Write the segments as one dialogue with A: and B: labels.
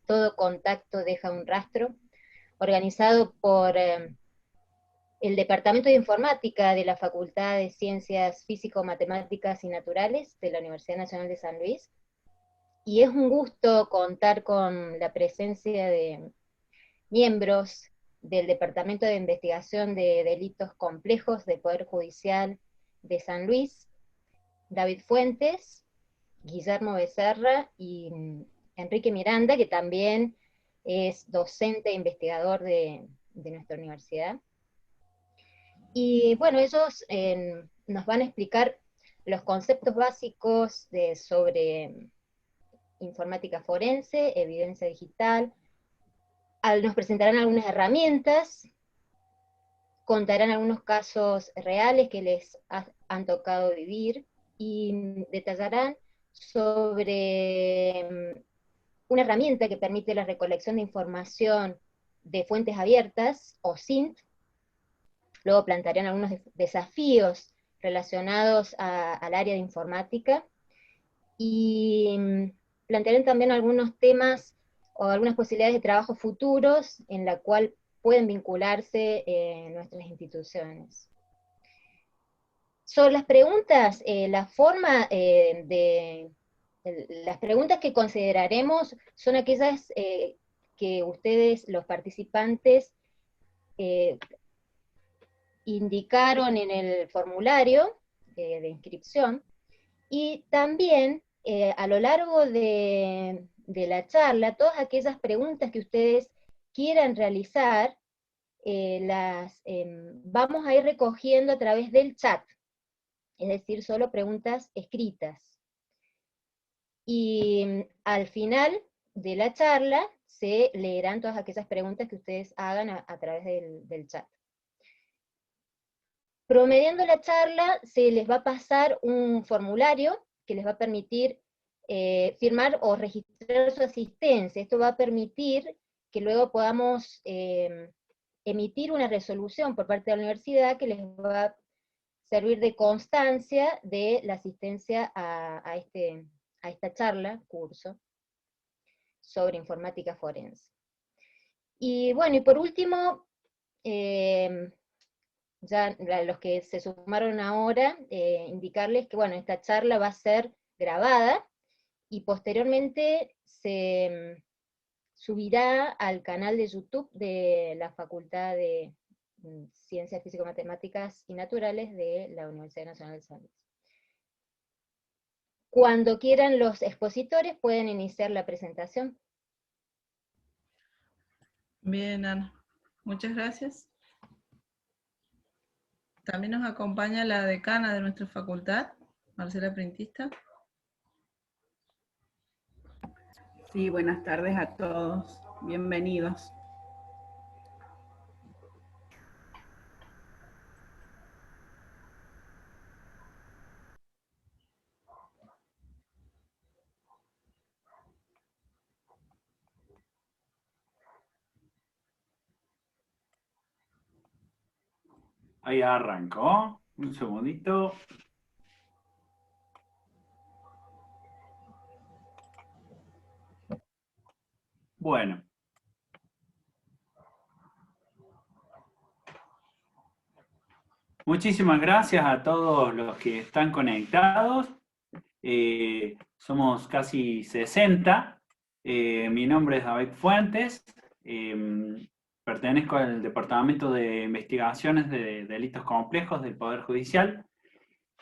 A: Todo contacto deja un rastro, organizado por el Departamento de Informática de la Facultad de Ciencias Físico-Matemáticas y Naturales de la Universidad Nacional de San Luis. Y es un gusto contar con la presencia de miembros del Departamento de Investigación de Delitos Complejos del Poder Judicial de San Luis, David Fuentes, Guillermo Becerra y Enrique Miranda, que también es docente e investigador de nuestra universidad. Y bueno, ellos nos van a explicar los conceptos básicos sobre informática forense, evidencia digital, nos presentarán algunas herramientas, contarán algunos casos reales que les han tocado vivir, y detallarán sobre una herramienta que permite la recolección de información de fuentes abiertas, o SINT. Luego plantearán algunos desafíos relacionados al área de informática, y plantearán también algunos temas o algunas posibilidades de trabajo futuros en la cual pueden vincularse nuestras instituciones. Sobre las preguntas, la forma las preguntas que consideraremos son aquellas que ustedes, los participantes, indicaron en el formulario de inscripción, y también a lo largo de la charla, todas aquellas preguntas que ustedes quieran realizar, las vamos a ir recogiendo a través del chat, es decir, solo preguntas escritas. Y al final de la charla se leerán todas aquellas preguntas que ustedes hagan a través del chat. Promediando la charla, se les va a pasar un formulario que les va a permitir firmar o registrar su asistencia. Esto va a permitir que luego podamos emitir una resolución por parte de la universidad que les va a servir de constancia de la asistencia a esta charla, curso, sobre informática forense. Y bueno, y por último, ya los que se sumaron ahora, indicarles que bueno, esta charla va a ser grabada, y posteriormente se subirá al canal de YouTube de la Facultad de Ciencias Físico-Matemáticas y Naturales de la Universidad Nacional de San Luis. Cuando quieran los expositores pueden iniciar la presentación.
B: Bien, Ana. Muchas gracias. También nos acompaña la decana de nuestra facultad, Marcela Printista.
C: Sí, buenas tardes a todos. Bienvenidos.
D: Ahí arrancó. Un segundito. Bueno. Muchísimas gracias a todos los que están conectados. Somos casi 60. Mi nombre es David Fuentes. Pertenezco al Departamento de Investigaciones de Delitos Complejos del Poder Judicial.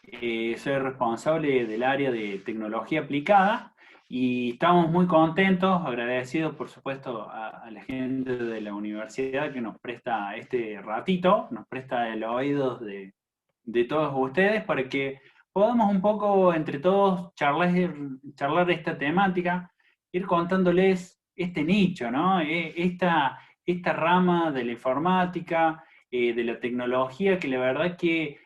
D: Soy responsable del área de tecnología aplicada y estamos muy contentos, agradecidos por supuesto a la gente de la universidad que nos presta este ratito, nos presta el oído de todos ustedes para que podamos un poco entre todos charlar esta temática, ir contándoles este nicho, ¿no? Esta rama de la informática, de la tecnología, que la verdad que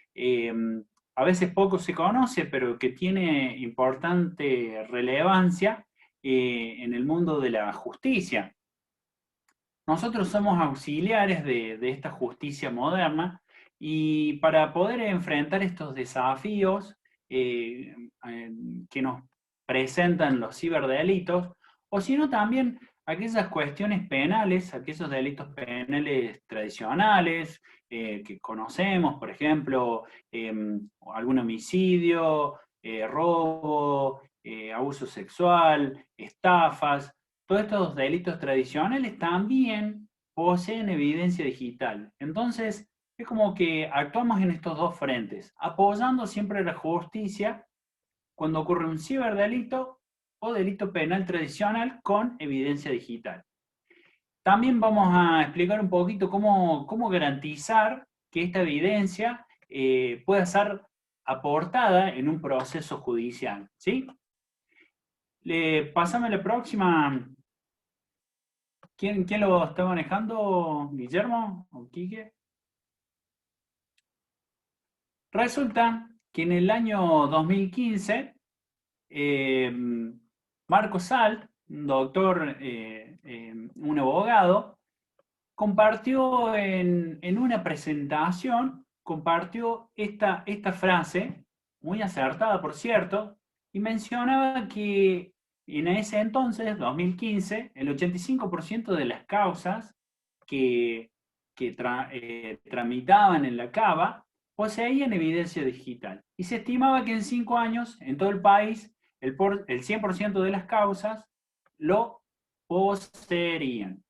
D: a veces poco se conoce, pero que tiene importante relevancia en el mundo de la justicia. Nosotros somos auxiliares de esta justicia moderna, y para poder enfrentar estos desafíos que nos presentan los ciberdelitos, o si no también aquellas cuestiones penales, aquellos delitos penales tradicionales que conocemos, por ejemplo, algún homicidio, robo, abuso sexual, estafas, todos estos delitos tradicionales también poseen evidencia digital. Entonces, es como que actuamos en estos dos frentes, apoyando siempre la justicia cuando ocurre un ciberdelito o delito penal tradicional con evidencia digital. También vamos a explicar un poquito cómo garantizar que esta evidencia pueda ser aportada en un proceso judicial, ¿sí? Pásame la próxima. ¿Quién lo está manejando? ¿Guillermo o Quique? Resulta que en el año 2015, Marco Salt, un doctor, un abogado, compartió en una presentación, compartió esta frase, muy acertada por cierto, y mencionaba que en ese entonces, 2015, el 85% de las causas que tramitaban en la CABA poseían evidencia digital. Y se estimaba que en 5 años, en todo el país, el 100% de las causas lo poseerían.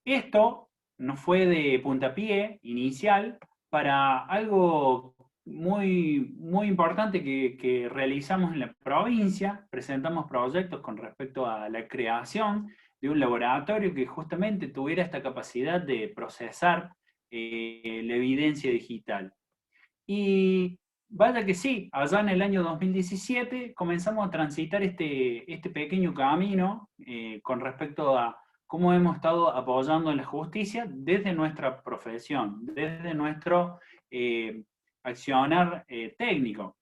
D: Esto no fue de puntapié inicial para algo muy, muy importante que realizamos en la provincia. Presentamos proyectos con respecto a la creación de un laboratorio que justamente tuviera esta capacidad de procesar la evidencia digital. Y vaya que sí, allá en el año 2017 comenzamos a transitar este pequeño camino con respecto a cómo hemos estado apoyando en la justicia desde nuestra profesión, desde nuestro accionar técnico.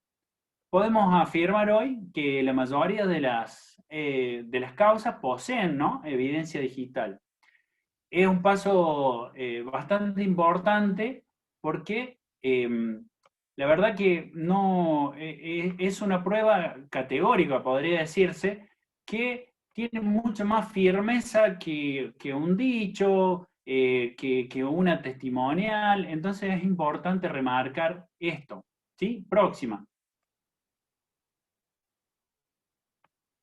D: Podemos afirmar hoy que la mayoría de las causas poseen, ¿no?, evidencia digital. Es un paso bastante importante porque la verdad que no es una prueba categórica, podría decirse, que tiene mucha más firmeza que un dicho, que una testimonial. Entonces es importante remarcar esto, ¿sí? Próxima.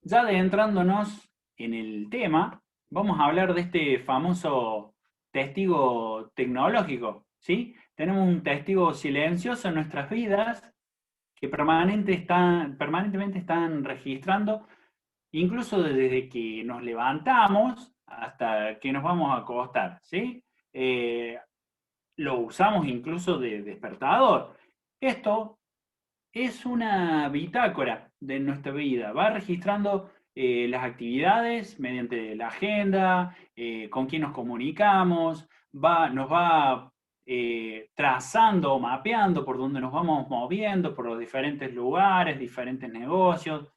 D: Ya adentrándonos en el tema, vamos a hablar de este famoso testigo tecnológico, ¿sí? Tenemos un testigo silencioso en nuestras vidas que permanentemente están registrando, incluso desde que nos levantamos hasta que nos vamos a acostar, ¿sí? Lo usamos incluso de despertador. Esto es una bitácora de nuestra vida, va registrando las actividades mediante la agenda, con quién nos comunicamos, nos va trazando o mapeando por dónde nos vamos moviendo, por los diferentes lugares, diferentes negocios,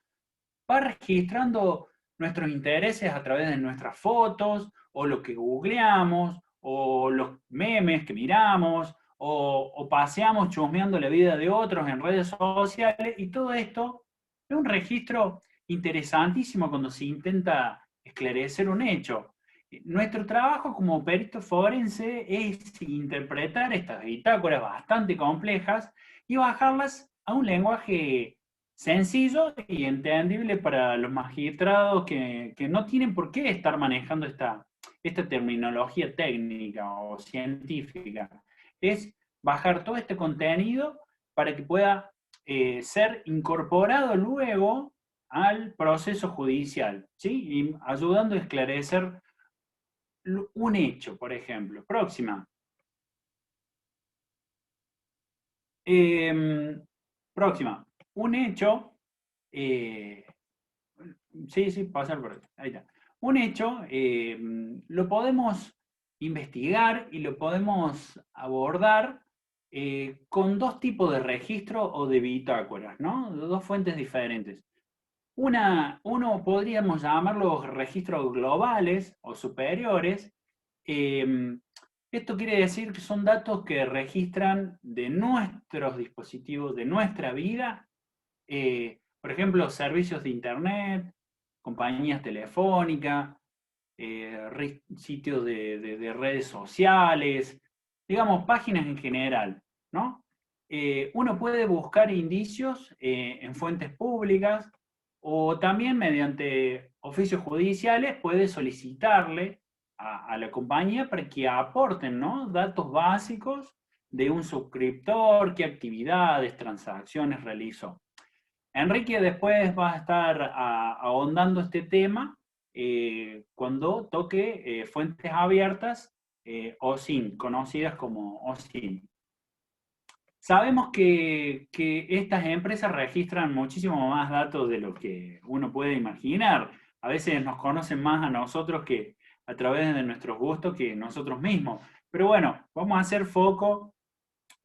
D: va registrando nuestros intereses a través de nuestras fotos, o lo que googleamos, o los memes que miramos, o paseamos chusmeando la vida de otros en redes sociales, y todo esto es un registro interesantísimo cuando se intenta esclarecer un hecho. Nuestro trabajo como perito forense es interpretar estas bitácoras bastante complejas y bajarlas a un lenguaje sencillo y entendible para los magistrados que no tienen por qué estar manejando esta terminología técnica o científica. Es bajar todo este contenido para que pueda ser incorporado luego al proceso judicial, ¿sí? Y ayudando a esclarecer un hecho, por ejemplo. Próxima. Próxima. Un hecho, sí, pasar por ahí está. Un hecho lo podemos investigar y lo podemos abordar con dos tipos de registro o de bitácoras, ¿no? Dos fuentes diferentes. Uno podríamos llamarlos registros globales o superiores. Esto quiere decir que son datos que registran de nuestros dispositivos, de nuestra vida, por ejemplo, servicios de internet, compañías telefónicas, sitios de redes sociales, digamos, páginas en general, ¿no? Uno puede buscar indicios en fuentes públicas o también mediante oficios judiciales puede solicitarle a la compañía para que aporten, ¿no?, datos básicos de un suscriptor, qué actividades, transacciones realizó. Enrique después va a estar ahondando este tema cuando toque fuentes abiertas OSINT, conocidas como OSINT. Sabemos que estas empresas registran muchísimo más datos de lo que uno puede imaginar. A veces nos conocen más a nosotros que a través de nuestros gustos que nosotros mismos. Pero bueno, vamos a hacer foco.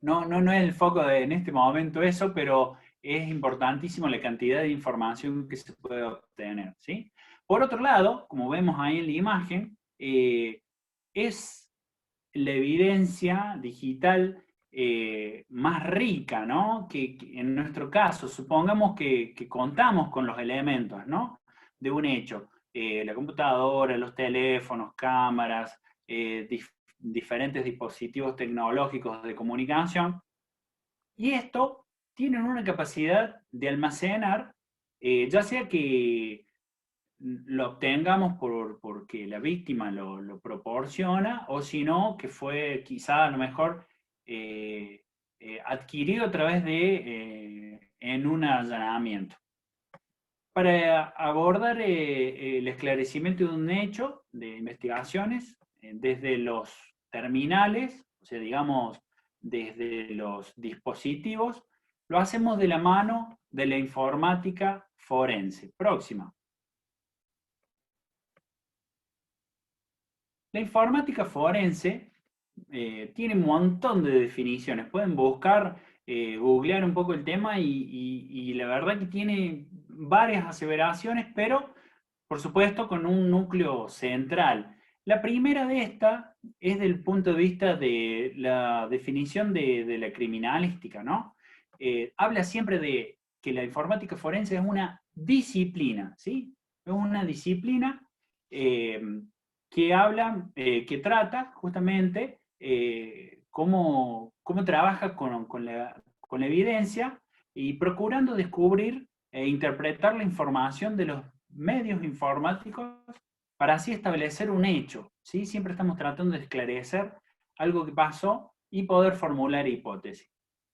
D: No es el foco en este momento eso, pero es importantísimo la cantidad de información que se puede obtener, ¿sí? Por otro lado, como vemos ahí en la imagen, es la evidencia digital más rica, ¿no? Que en nuestro caso, supongamos que contamos con los elementos, ¿no?, de un hecho. La computadora, los teléfonos, cámaras, diferentes dispositivos tecnológicos de comunicación, y esto tienen una capacidad de almacenar, ya sea que lo obtengamos porque la víctima lo proporciona, o si no, que fue quizá a lo mejor adquirido a través de en un allanamiento. Para abordar el esclarecimiento de un hecho de investigaciones, desde los terminales, o sea, digamos, desde los dispositivos, lo hacemos de la mano de la informática forense. Próxima. La informática forense tiene un montón de definiciones. Pueden buscar, googlear un poco el tema y la verdad que tiene varias aseveraciones, pero por supuesto con un núcleo central. La primera de estas es del punto de vista de la definición de la criminalística, ¿no? Habla siempre de que la informática forense es una disciplina, ¿sí? Es una disciplina que habla, que trata justamente cómo trabaja con la evidencia y procurando descubrir e interpretar la información de los medios informáticos para así establecer un hecho, ¿sí? Siempre estamos tratando de esclarecer algo que pasó y poder formular hipótesis.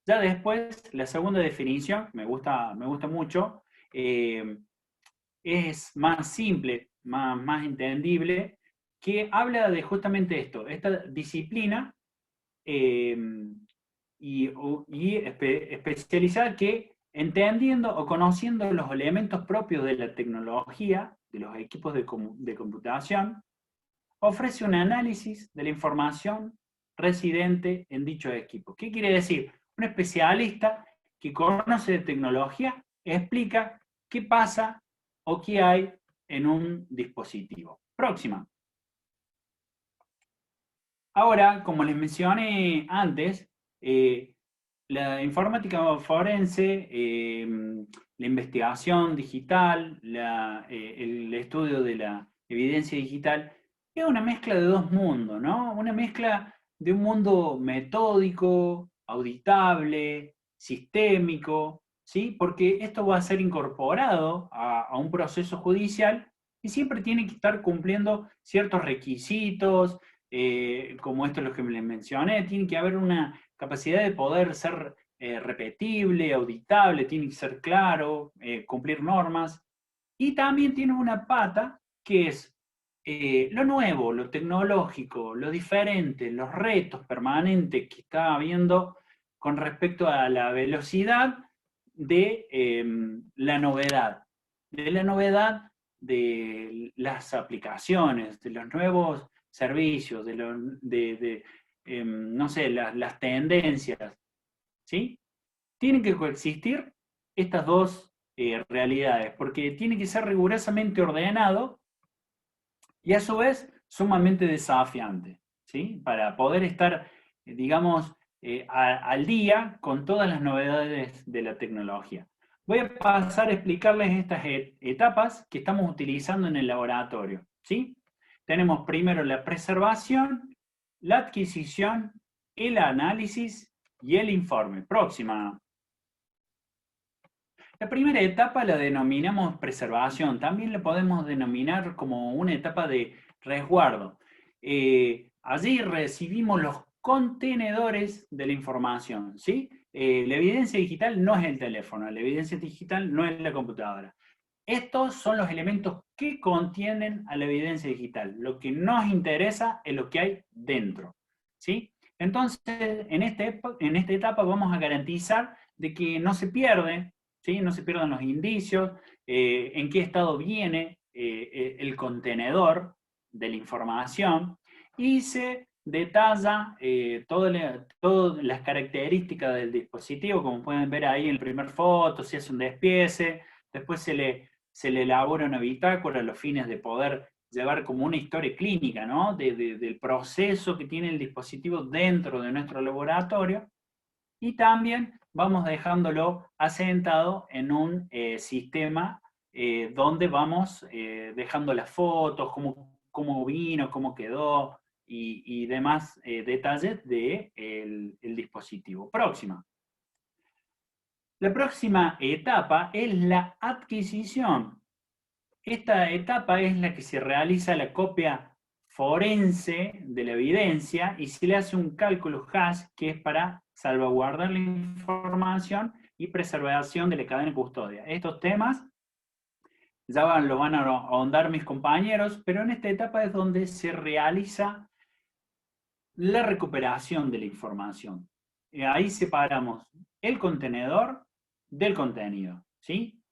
D: Ya después, la segunda definición, me gusta mucho, es más simple, más entendible, que habla de justamente esto, esta disciplina especializada que, entendiendo o conociendo los elementos propios de la tecnología, de los equipos de computación, ofrece un análisis de la información residente en dichos equipos. ¿Qué quiere decir? Un especialista que conoce de tecnología explica qué pasa o qué hay en un dispositivo. Próxima. Ahora, como les mencioné antes, la informática forense, la investigación digital, el estudio de la evidencia digital, es una mezcla de dos mundos, ¿no? Una mezcla de un mundo metódico, auditable, sistémico, ¿sí? Porque esto va a ser incorporado a un proceso judicial y siempre tiene que estar cumpliendo ciertos requisitos, como esto es lo que les mencioné, tiene que haber una capacidad de poder ser repetible, auditable, tiene que ser claro, cumplir normas, y también tiene una pata que es lo nuevo, lo tecnológico, lo diferente, los retos permanentes que está habiendo con respecto a la velocidad de la novedad, de las aplicaciones, de los nuevos servicios, no sé, las tendencias, ¿sí? Tienen que coexistir estas dos realidades, porque tiene que ser rigurosamente ordenado y a su vez sumamente desafiante, ¿sí? Para poder estar, digamos, al día con todas las novedades de la tecnología. Voy a pasar a explicarles estas etapas que estamos utilizando en el laboratorio, ¿sí? tenemos primero la preservación, la adquisición, el análisis y el informe. Próxima. La primera etapa la denominamos preservación, también la podemos denominar como una etapa de resguardo. Allí recibimos los contenedores de la información, ¿sí? La evidencia digital no es el teléfono, la evidencia digital no es la computadora. Estos son los elementos que contienen a la evidencia digital. Lo que nos interesa es lo que hay dentro, ¿sí? Entonces, en esta etapa vamos a garantizar de que no se pierde, ¿sí? No se pierdan los indicios, en qué estado viene el contenedor de la información, y se detalla todas las características del dispositivo, como pueden ver ahí en la primera foto, si es un despiece, después se le elabora una bitácora a los fines de poder llevar como una historia clínica, ¿no? Del proceso que tiene el dispositivo dentro de nuestro laboratorio, y también vamos dejándolo asentado en un sistema donde vamos dejando las fotos, cómo vino, cómo quedó, y demás detalles del dispositivo. Próxima. La próxima etapa es la adquisición. Esta etapa es la que se realiza la copia forense de la evidencia y se le hace un cálculo hash, que es para salvaguardar la información y preservación de la cadena de custodia. Estos temas ya lo van a ahondar mis compañeros, pero en esta etapa es donde se realiza la recuperación de la información. Ahí separamos el contenedor del contenido, ¿sí?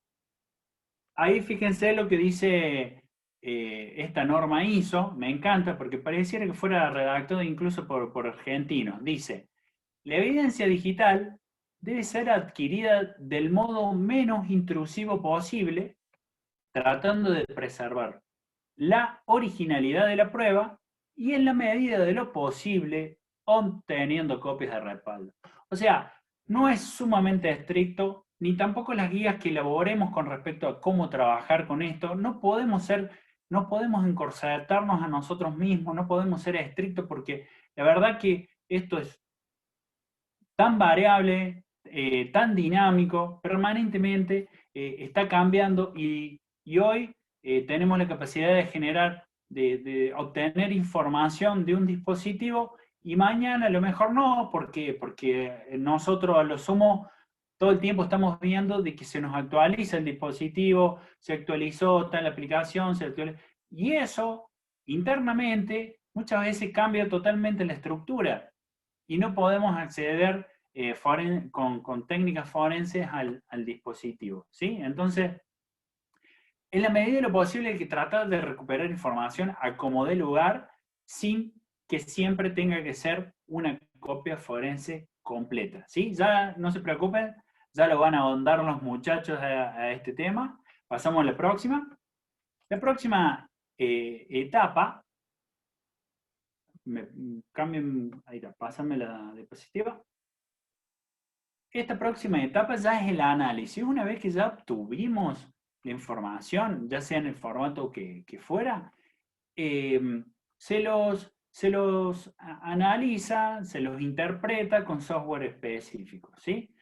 D: Ahí fíjense lo que dice esta norma ISO, me encanta porque pareciera que fuera redactado incluso por argentinos. Dice: la evidencia digital debe ser adquirida del modo menos intrusivo posible, tratando de preservar la originalidad de la prueba y en la medida de lo posible obteniendo copias de respaldo. O sea, no es sumamente estricto, ni tampoco las guías que elaboremos con respecto a cómo trabajar con esto. No podemos encorsetarnos a nosotros mismos, no podemos ser estrictos, porque la verdad que esto es tan variable, tan dinámico, permanentemente está cambiando, y hoy tenemos la capacidad de generar, de obtener información de un dispositivo, y mañana a lo mejor no, porque nosotros a lo sumo todo el tiempo estamos viendo de que se nos actualiza el dispositivo, se actualizó tal aplicación, y eso internamente muchas veces cambia totalmente la estructura, y no podemos acceder con técnicas forenses al dispositivo, ¿sí? Entonces, en la medida de lo posible hay que tratar de recuperar información a como dé lugar, sin que siempre tenga que ser una copia forense completa, ¿sí? Ya no se preocupen, ya lo van a ahondar los muchachos a este tema. Pasamos a la próxima. La próxima etapa, ahí está, pásame la diapositiva. Esta próxima etapa ya es el análisis. Una vez que ya obtuvimos la información, ya sea en el formato que fuera, se los analiza, se los interpreta con software específico, ¿sí?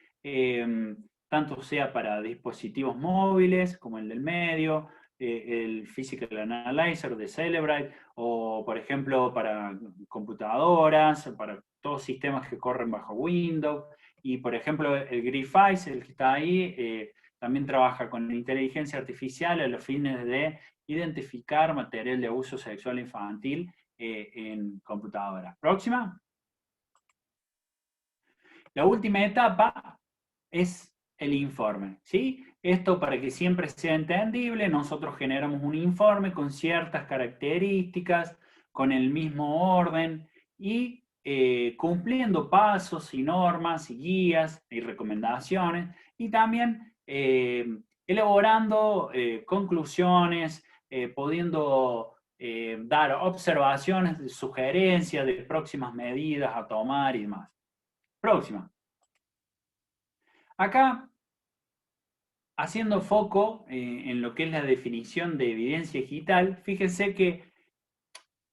D: Tanto sea para dispositivos móviles, como el del medio, el Physical Analyzer de Cellebrite, o por ejemplo para computadoras, para todos sistemas que corren bajo Windows, y por ejemplo el Griphice, el que está ahí, también trabaja con inteligencia artificial a los fines de identificar material de abuso sexual infantil en computadoras. Próxima. La última etapa es el informe, ¿sí? Esto, para que siempre sea entendible, nosotros generamos un informe con ciertas características, con el mismo orden, y cumpliendo pasos y normas y guías y recomendaciones, y también elaborando conclusiones, pudiendo dar observaciones, sugerencias de próximas medidas a tomar y demás. Próxima. Acá, haciendo foco en lo que es la definición de evidencia digital, fíjense que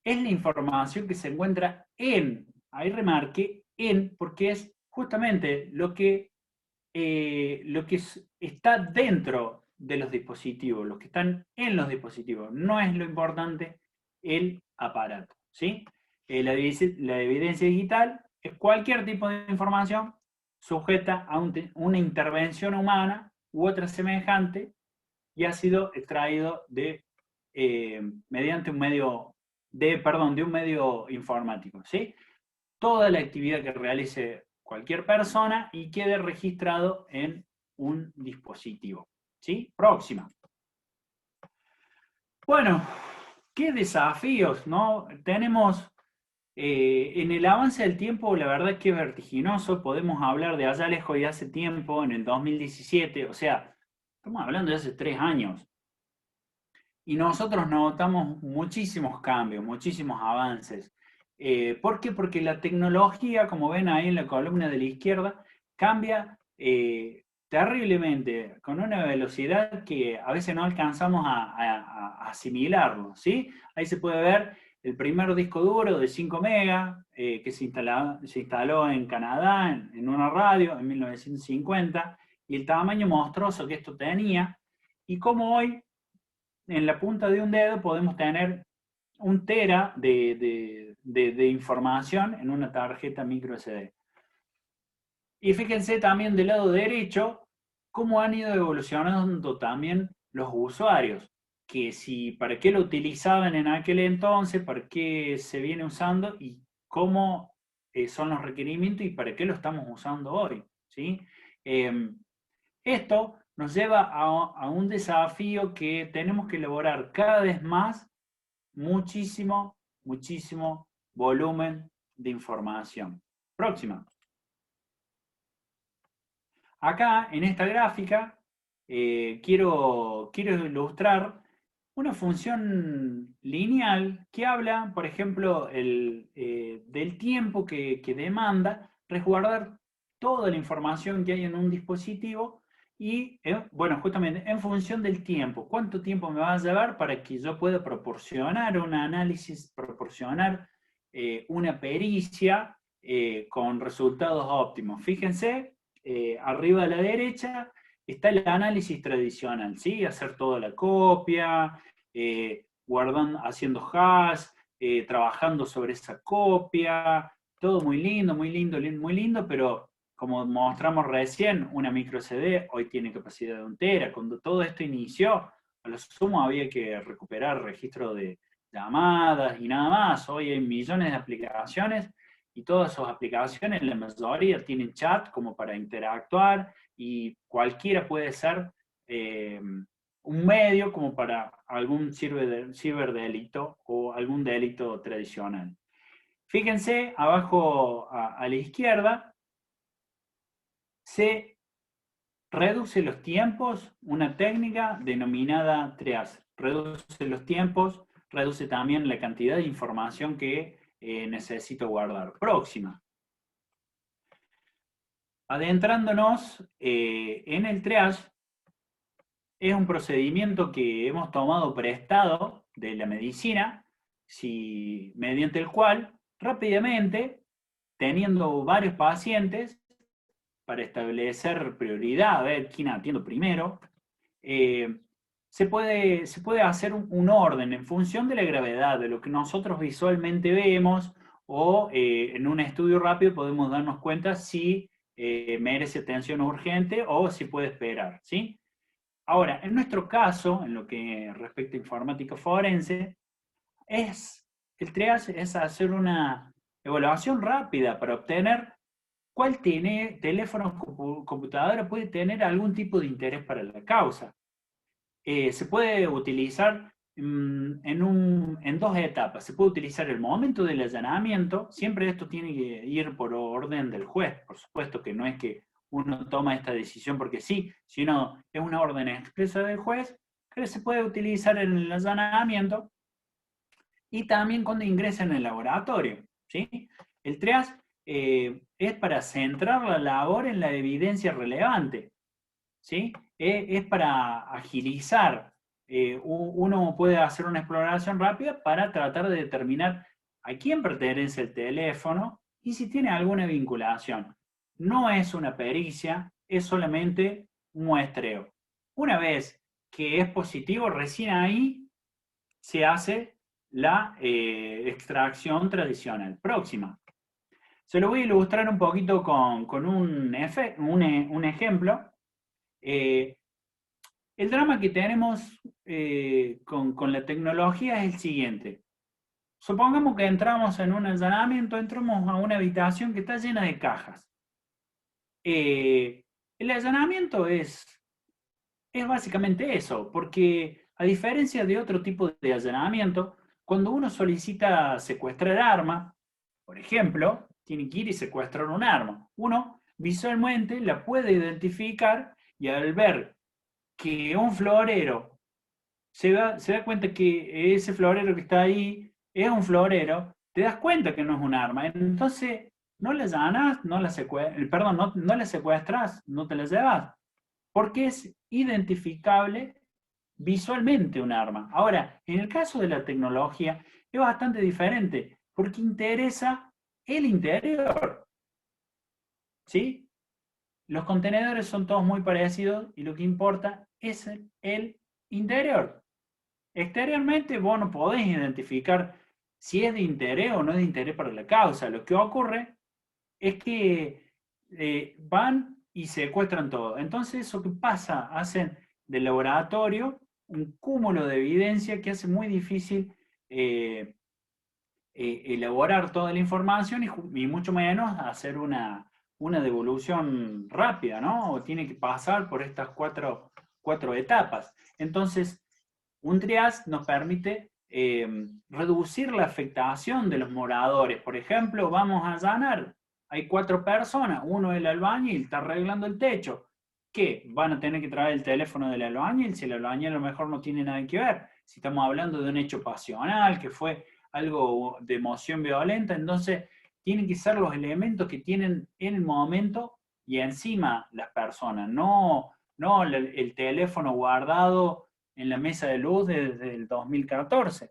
D: es la información que se encuentra ahí remarqué en, porque es justamente lo que está dentro de los dispositivos, los que están en los dispositivos. No es lo importante el aparato, ¿sí? La evidencia digital es cualquier tipo de información sujeta a una intervención humana u otra semejante y ha sido extraído mediante un medio de un medio informático, ¿sí? Toda la actividad que realice cualquier persona y quede registrado en un dispositivo, ¿sí? Próxima. Bueno, qué desafíos, ¿no? Tenemos en el avance del tiempo, la verdad es que es vertiginoso. Podemos hablar de allá lejos y hace tiempo, en el 2017, o sea, estamos hablando de hace 3 años. Y nosotros notamos muchísimos cambios, muchísimos avances. ¿Por qué? Porque la tecnología, como ven ahí en la columna de la izquierda, cambia terriblemente, con una velocidad que a veces no alcanzamos a asimilarlo, ¿sí? Ahí se puede ver el primer disco duro de 5 megas que se instaló en Canadá, en una radio, en 1950, y el tamaño monstruoso que esto tenía, y cómo hoy en la punta de un dedo podemos tener 1 tera de información en una tarjeta micro SD. Y fíjense también del lado derecho cómo han ido evolucionando también los usuarios, que si para qué lo utilizaban en aquel entonces, para qué se viene usando y cómo son los requerimientos y para qué lo estamos usando hoy, ¿sí? Esto nos lleva a un desafío que tenemos que elaborar cada vez más, muchísimo volumen de información. Próxima. Acá, en esta gráfica, quiero ilustrar una función lineal que habla, por ejemplo, del tiempo que demanda resguardar toda la información que hay en un dispositivo y, bueno, justamente en función del tiempo. ¿Cuánto tiempo me va a llevar para que yo pueda proporcionar un análisis, proporcionar una pericia con resultados óptimos? Fíjense. Arriba a la derecha está el análisis tradicional, ¿sí? Hacer toda la copia, guardando, haciendo hash, trabajando sobre esa copia, todo muy lindo, muy lindo, muy lindo, pero como mostramos recién, una micro CD hoy tiene capacidad de 1 tera. Cuando todo esto inició, a lo sumo había que recuperar registro de llamadas y nada más. Hoy hay millones de aplicaciones y todas sus aplicaciones, la mayoría tienen chat como para interactuar y cualquiera puede ser un medio como para algún ciberdelito o algún delito tradicional. Fíjense, abajo a la izquierda, se reduce los tiempos, una técnica denominada triage. Reduce los tiempos, reduce también la cantidad de información que necesito guardar. Próxima. Adentrándonos en el triage, es un procedimiento que hemos tomado prestado de la medicina, mediante el cual rápidamente, teniendo varios pacientes, para establecer prioridad, a ver quién atiendo primero, se puede hacer un orden en función de la gravedad, de lo que nosotros visualmente vemos, o en un estudio rápido podemos darnos cuenta si merece atención urgente o si puede esperar, ¿sí? Ahora, en nuestro caso, en lo que respecta a informática forense, el triage es hacer una evaluación rápida para obtener cuál teléfono o computadora puede tener algún tipo de interés para la causa. Se puede utilizar en 2 etapas. Se puede utilizar el momento del allanamiento, siempre esto tiene que ir por orden del juez, por supuesto que no es que uno toma esta decisión porque sí, sino es una orden expresa del juez, que se puede utilizar en el allanamiento y también cuando ingresa en el laboratorio, ¿sí? El triage es para centrar la labor en la evidencia relevante, ¿sí? Es para agilizar uno puede hacer una exploración rápida para tratar de determinar a quién pertenece el teléfono y si tiene alguna vinculación. No es una pericia, es solamente un muestreo. Una vez que es positivo, recién ahí se hace la extracción tradicional. Próxima. Se lo voy a ilustrar un poquito con un ejemplo. El drama que tenemos con la tecnología es el siguiente. Supongamos que entramos en un allanamiento, entramos a una habitación que está llena de cajas. El allanamiento es básicamente eso, porque a diferencia de otro tipo de allanamiento, cuando uno solicita secuestrar arma, por ejemplo, tiene que ir y secuestrar un arma. Uno visualmente la puede identificar y al ver que un florero se da cuenta que ese florero que está ahí es un florero, te das cuenta que no es un arma. Entonces, no la allanas, no la secuestras, no te la llevas, porque es identificable visualmente un arma. Ahora, en el caso de la tecnología, es bastante diferente, porque interesa el interior. ¿Sí? Los contenedores son todos muy parecidos y lo que importa es el interior. Exteriormente vos no podés identificar si es de interés o no es de interés para la causa. Lo que ocurre es que van y secuestran todo. Entonces, eso que pasa, hacen del laboratorio un cúmulo de evidencia que hace muy difícil elaborar toda la información y mucho menos hacer una devolución rápida, ¿no? O tiene que pasar por estas cuatro etapas. Entonces, un triage nos permite reducir la afectación de los moradores. Por ejemplo, vamos a allanar. Hay 4 personas, uno es el albañil, está arreglando el techo. ¿Qué? Van a tener que traer el teléfono del albañil, si el albañil a lo mejor no tiene nada que ver. Si estamos hablando de un hecho pasional, que fue algo de emoción violenta, entonces tienen que ser los elementos que tienen en el momento y encima las personas, no el teléfono guardado en la mesa de luz desde el 2014.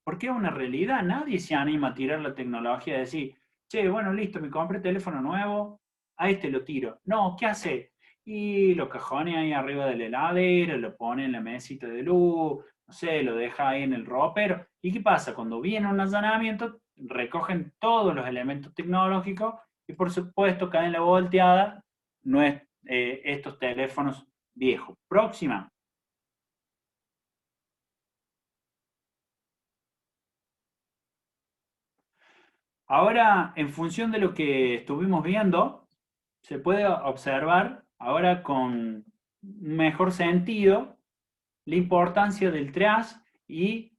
D: Porque es una realidad, nadie se anima a tirar la tecnología y decir, che, bueno, listo, me compré teléfono nuevo, a este lo tiro. No, ¿qué hace? Y lo cajonea ahí arriba de la heladera, lo pone en la mesita de luz, no sé, lo deja ahí en el ropero. ¿Y qué pasa? Cuando viene un allanamiento, recogen todos los elementos tecnológicos y por supuesto caen en la volteada estos teléfonos viejos. Próxima. Ahora, en función de lo que estuvimos viendo, se puede observar ahora con mejor sentido la importancia del triage y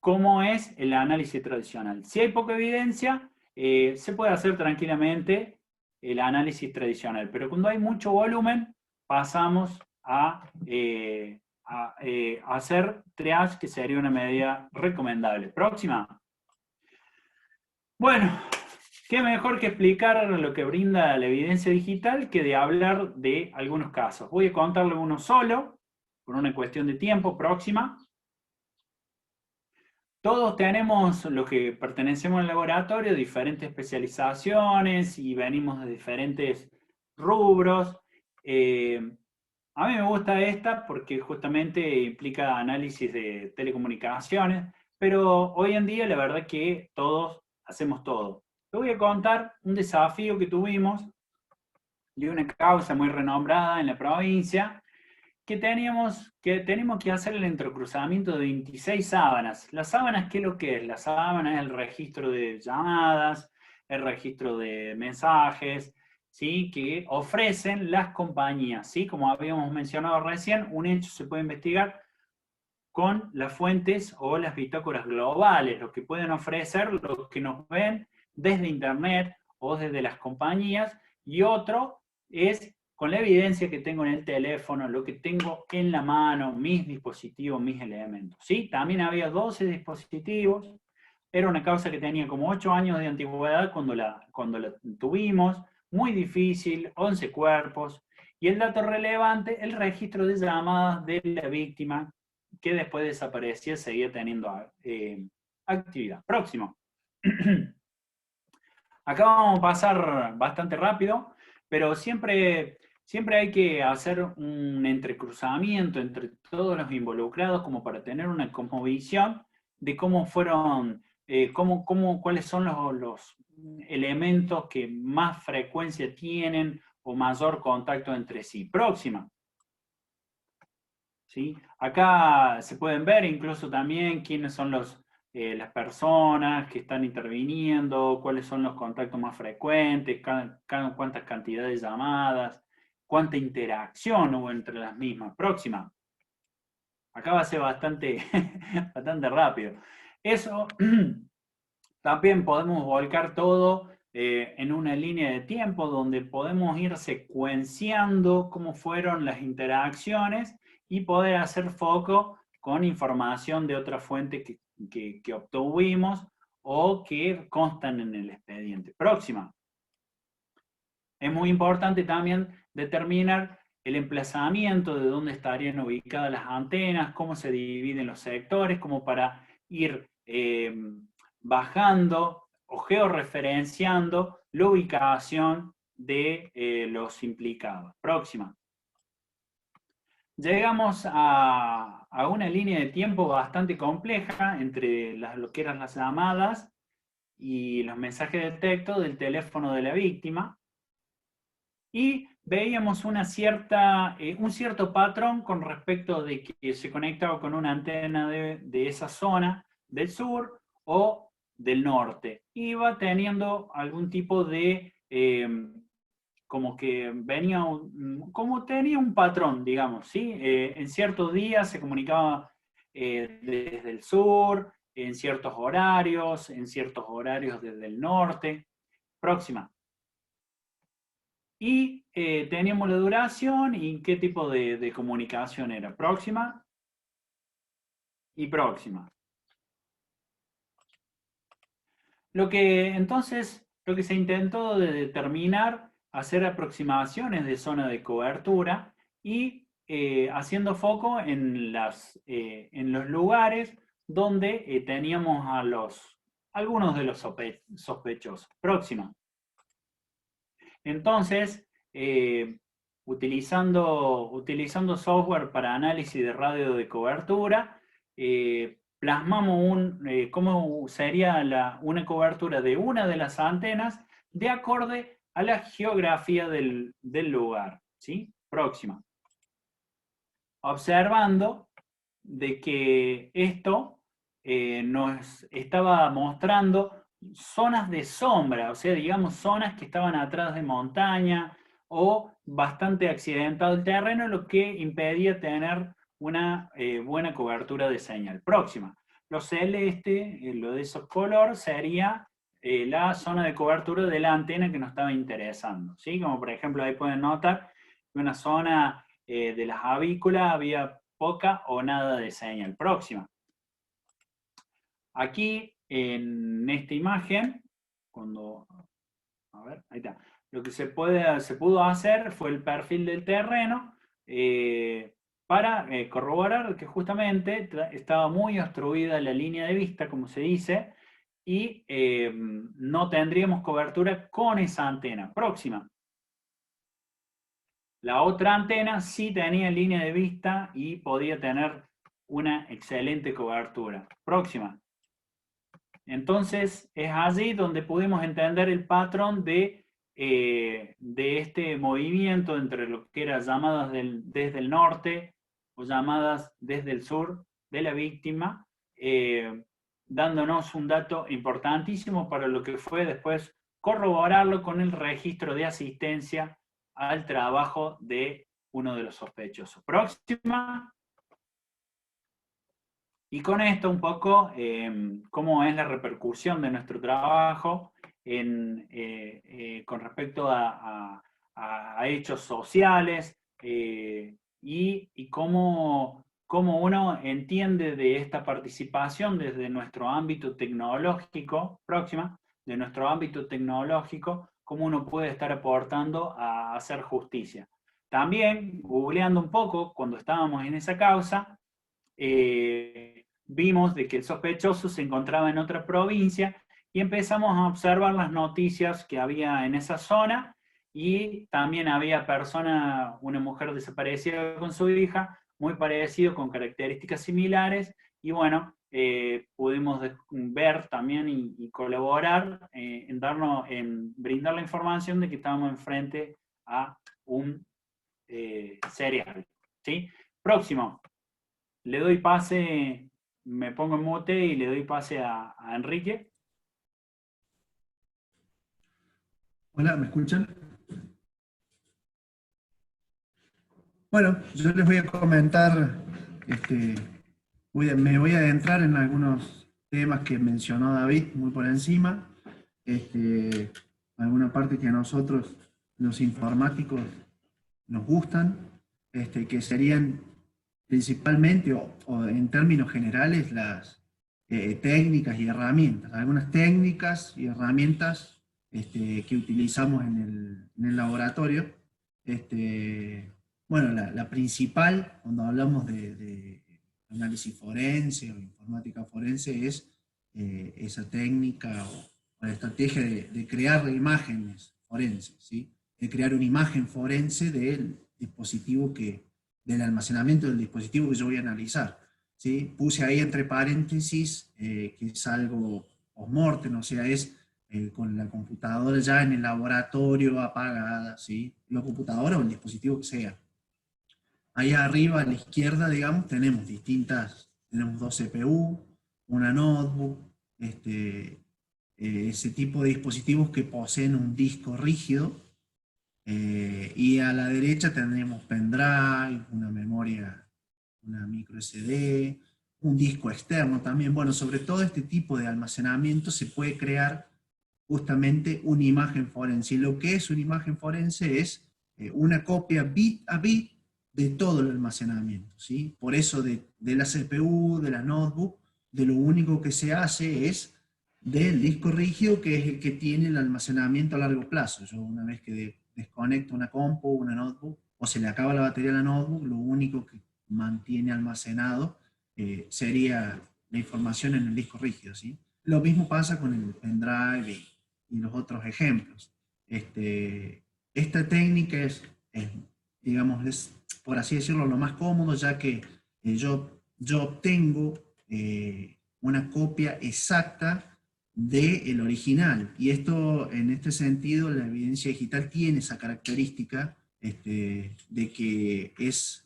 D: cómo es el análisis tradicional. Si hay poca evidencia, se puede hacer tranquilamente el análisis tradicional, pero cuando hay mucho volumen, pasamos a hacer triage, que sería una medida recomendable. Próxima. Bueno, qué mejor que explicar lo que brinda la evidencia digital que de hablar de algunos casos. Voy a contarle uno solo, por una cuestión de tiempo. Próxima. Todos tenemos, los que pertenecemos al laboratorio, diferentes especializaciones y venimos de diferentes rubros. A mí me gusta esta porque justamente implica análisis de telecomunicaciones, pero hoy en día la verdad que todos hacemos todo. Te voy a contar un desafío que tuvimos de una causa muy renombrada en la provincia, que tenemos que hacer el entrecruzamiento de 26 sábanas. Las sábanas, ¿qué es lo que es? La sábana es el registro de llamadas, el registro de mensajes, ¿sí? Que ofrecen las compañías, ¿sí? Como habíamos mencionado recién, un hecho se puede investigar con las fuentes o las bitácoras globales, lo que pueden ofrecer los que nos ven desde Internet o desde las compañías, y otro es con la evidencia que tengo en el teléfono, lo que tengo en la mano, mis dispositivos, mis elementos. ¿Sí? También había 12 dispositivos, era una causa que tenía como 8 años de antigüedad cuando la tuvimos, muy difícil, 11 cuerpos, Y el dato relevante, el registro de llamadas de la víctima, que después desaparecía, seguía teniendo actividad. Próximo. Acá vamos a pasar bastante rápido, pero siempre hay que hacer un entrecruzamiento entre todos los involucrados como para tener una cosmovisión de cómo fueron, cuáles son los elementos que más frecuencia tienen o mayor contacto entre sí. Próxima. ¿Sí? Acá se pueden ver incluso también quiénes son las personas que están interviniendo, cuáles son los contactos más frecuentes, cuántas cantidades de llamadas, cuánta interacción hubo entre las mismas. Próxima. Acá va a ser bastante, bastante rápido. Eso también podemos volcar todo en una línea de tiempo donde podemos ir secuenciando cómo fueron las interacciones y poder hacer foco con información de otra fuente que obtuvimos o que constan en el expediente. Próxima. Es muy importante también determinar el emplazamiento de dónde estarían ubicadas las antenas, cómo se dividen los sectores, como para ir bajando o georreferenciando la ubicación de los implicados. Próxima. Llegamos a una línea de tiempo bastante compleja entre lo que eran las llamadas y los mensajes de texto del teléfono de la víctima, y veíamos un cierto patrón con respecto de que se conectaba con una antena de esa zona del sur o del norte. Iba teniendo algún tipo de, como que venía, como tenía un patrón, digamos, ¿sí? En ciertos días se comunicaba desde el sur, en ciertos horarios desde el norte. Próxima. Y teníamos la duración y qué tipo de comunicación era. Próxima. Y próxima. Lo que se intentó de determinar, hacer aproximaciones de zona de cobertura y haciendo foco en los lugares donde teníamos algunos de los sospechosos. Próxima. Entonces, utilizando software para análisis de radio de cobertura, plasmamos cómo sería una cobertura de una de las antenas de acorde a la geografía del lugar. ¿Sí? Próxima. Observando de que esto nos estaba mostrando zonas de sombra, o sea, digamos, zonas que estaban atrás de montaña o bastante accidentado el terreno, lo que impedía tener una buena cobertura de señal. Próxima. Lo celeste, lo de esos color, sería la zona de cobertura de la antena que nos estaba interesando, ¿sí? Como por ejemplo, ahí pueden notar que una zona de las avícolas había poca o nada de señal. Próxima. Aquí, en esta imagen, a ver, ahí está. Lo que se pudo hacer fue el perfil del terreno para corroborar que justamente estaba muy obstruida la línea de vista, como se dice, y no tendríamos cobertura con esa antena. Próxima. La otra antena sí tenía línea de vista y podía tener una excelente cobertura. Próxima. Entonces, es allí donde pudimos entender el patrón de este movimiento entre lo que eran llamadas desde el norte o llamadas desde el sur de la víctima, dándonos un dato importantísimo para lo que fue después corroborarlo con el registro de asistencia al trabajo de uno de los sospechosos. Próxima. Y con esto un poco, cómo es la repercusión de nuestro trabajo con respecto a hechos sociales y cómo uno entiende de esta participación desde nuestro ámbito tecnológico, próxima, de nuestro ámbito tecnológico, cómo uno puede estar aportando a hacer justicia. También, googleando un poco, cuando estábamos en esa causa, vimos de que el sospechoso se encontraba en otra provincia y empezamos a observar las noticias que había en esa zona, y también había una mujer desaparecida con su hija, muy parecido, con características similares, y bueno, pudimos ver también y colaborar en brindar la información de que estábamos enfrente a un serial. ¿Sí? Próximo. Le doy pase, me pongo en mute y le doy pase a Enrique.
E: Hola, ¿me escuchan? Bueno, yo les voy a comentar, me voy a adentrar en algunos temas que mencionó David muy por encima, alguna parte que a nosotros, los informáticos, nos gustan, que serían principalmente, o en términos generales, las técnicas y herramientas. Algunas técnicas y herramientas que utilizamos en el laboratorio. Bueno, la principal, cuando hablamos de análisis forense o informática forense, es esa técnica o la estrategia de crear imágenes forenses, ¿sí? De crear una imagen forense del dispositivo del almacenamiento del dispositivo que yo voy a analizar, ¿sí? Puse ahí entre paréntesis que es algo post-mortem, o sea, es con la computadora ya en el laboratorio apagada, ¿sí? La computadora o el dispositivo que sea. Ahí arriba a la izquierda, digamos, tenemos dos CPU, una notebook, ese tipo de dispositivos que poseen un disco rígido, y a la derecha tendremos pendrive, una memoria, una micro SD, un disco externo también. Bueno, sobre todo este tipo de almacenamiento se puede crear justamente una imagen forense. Y lo que es una imagen forense es una copia bit a bit de todo el almacenamiento, ¿sí? Por eso de la CPU, de la notebook, de lo único que se hace es del disco rígido, que es el que tiene el almacenamiento a largo plazo. Yo una vez que desconecto una compu, una notebook, o se le acaba la batería a la notebook, lo único que mantiene almacenado sería la información en el disco rígido, ¿sí? Lo mismo pasa con el pendrive y los otros ejemplos. Esta técnica digamos, es, por así decirlo, lo más cómodo, ya que yo obtengo una copia exacta del original. Y esto, en este sentido, la evidencia digital tiene esa característica de que es,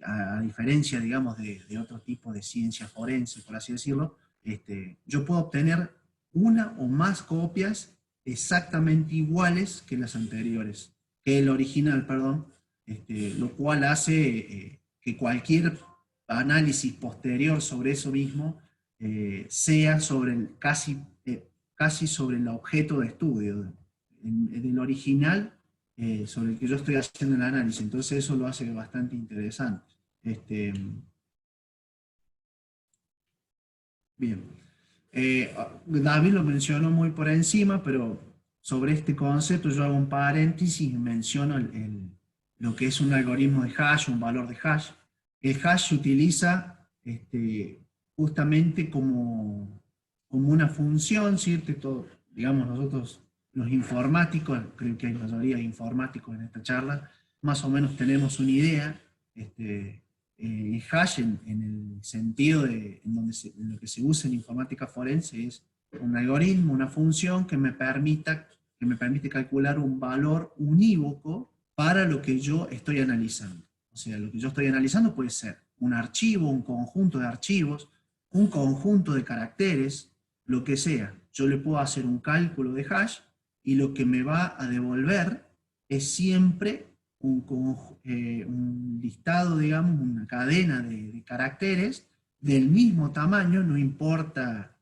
E: a diferencia, digamos, de otro tipo de ciencia forense, por así decirlo, yo puedo obtener una o más copias exactamente iguales que las anteriores, que el original, perdón, lo cual hace que cualquier análisis posterior sobre eso mismo sea sobre casi sobre el objeto de estudio del original sobre el que yo estoy haciendo el análisis. Entonces eso lo hace bastante interesante. Bien. David lo mencionó muy por encima, pero sobre este concepto yo hago un paréntesis y menciono lo que es un algoritmo de hash, un valor de hash. El hash se utiliza justamente como una función, ¿cierto? Digamos, nosotros los informáticos, creo que hay mayoría de informáticos en esta charla, más o menos tenemos una idea. Hash en el sentido en lo que se usa en informática forense es un algoritmo, una función que me permite calcular un valor unívoco para lo que yo estoy analizando. O sea, lo que yo estoy analizando puede ser un archivo, un conjunto de archivos, un conjunto de caracteres, lo que sea. Yo le puedo hacer un cálculo de hash y lo que me va a devolver es siempre un listado, digamos, una cadena de caracteres del mismo tamaño, no importa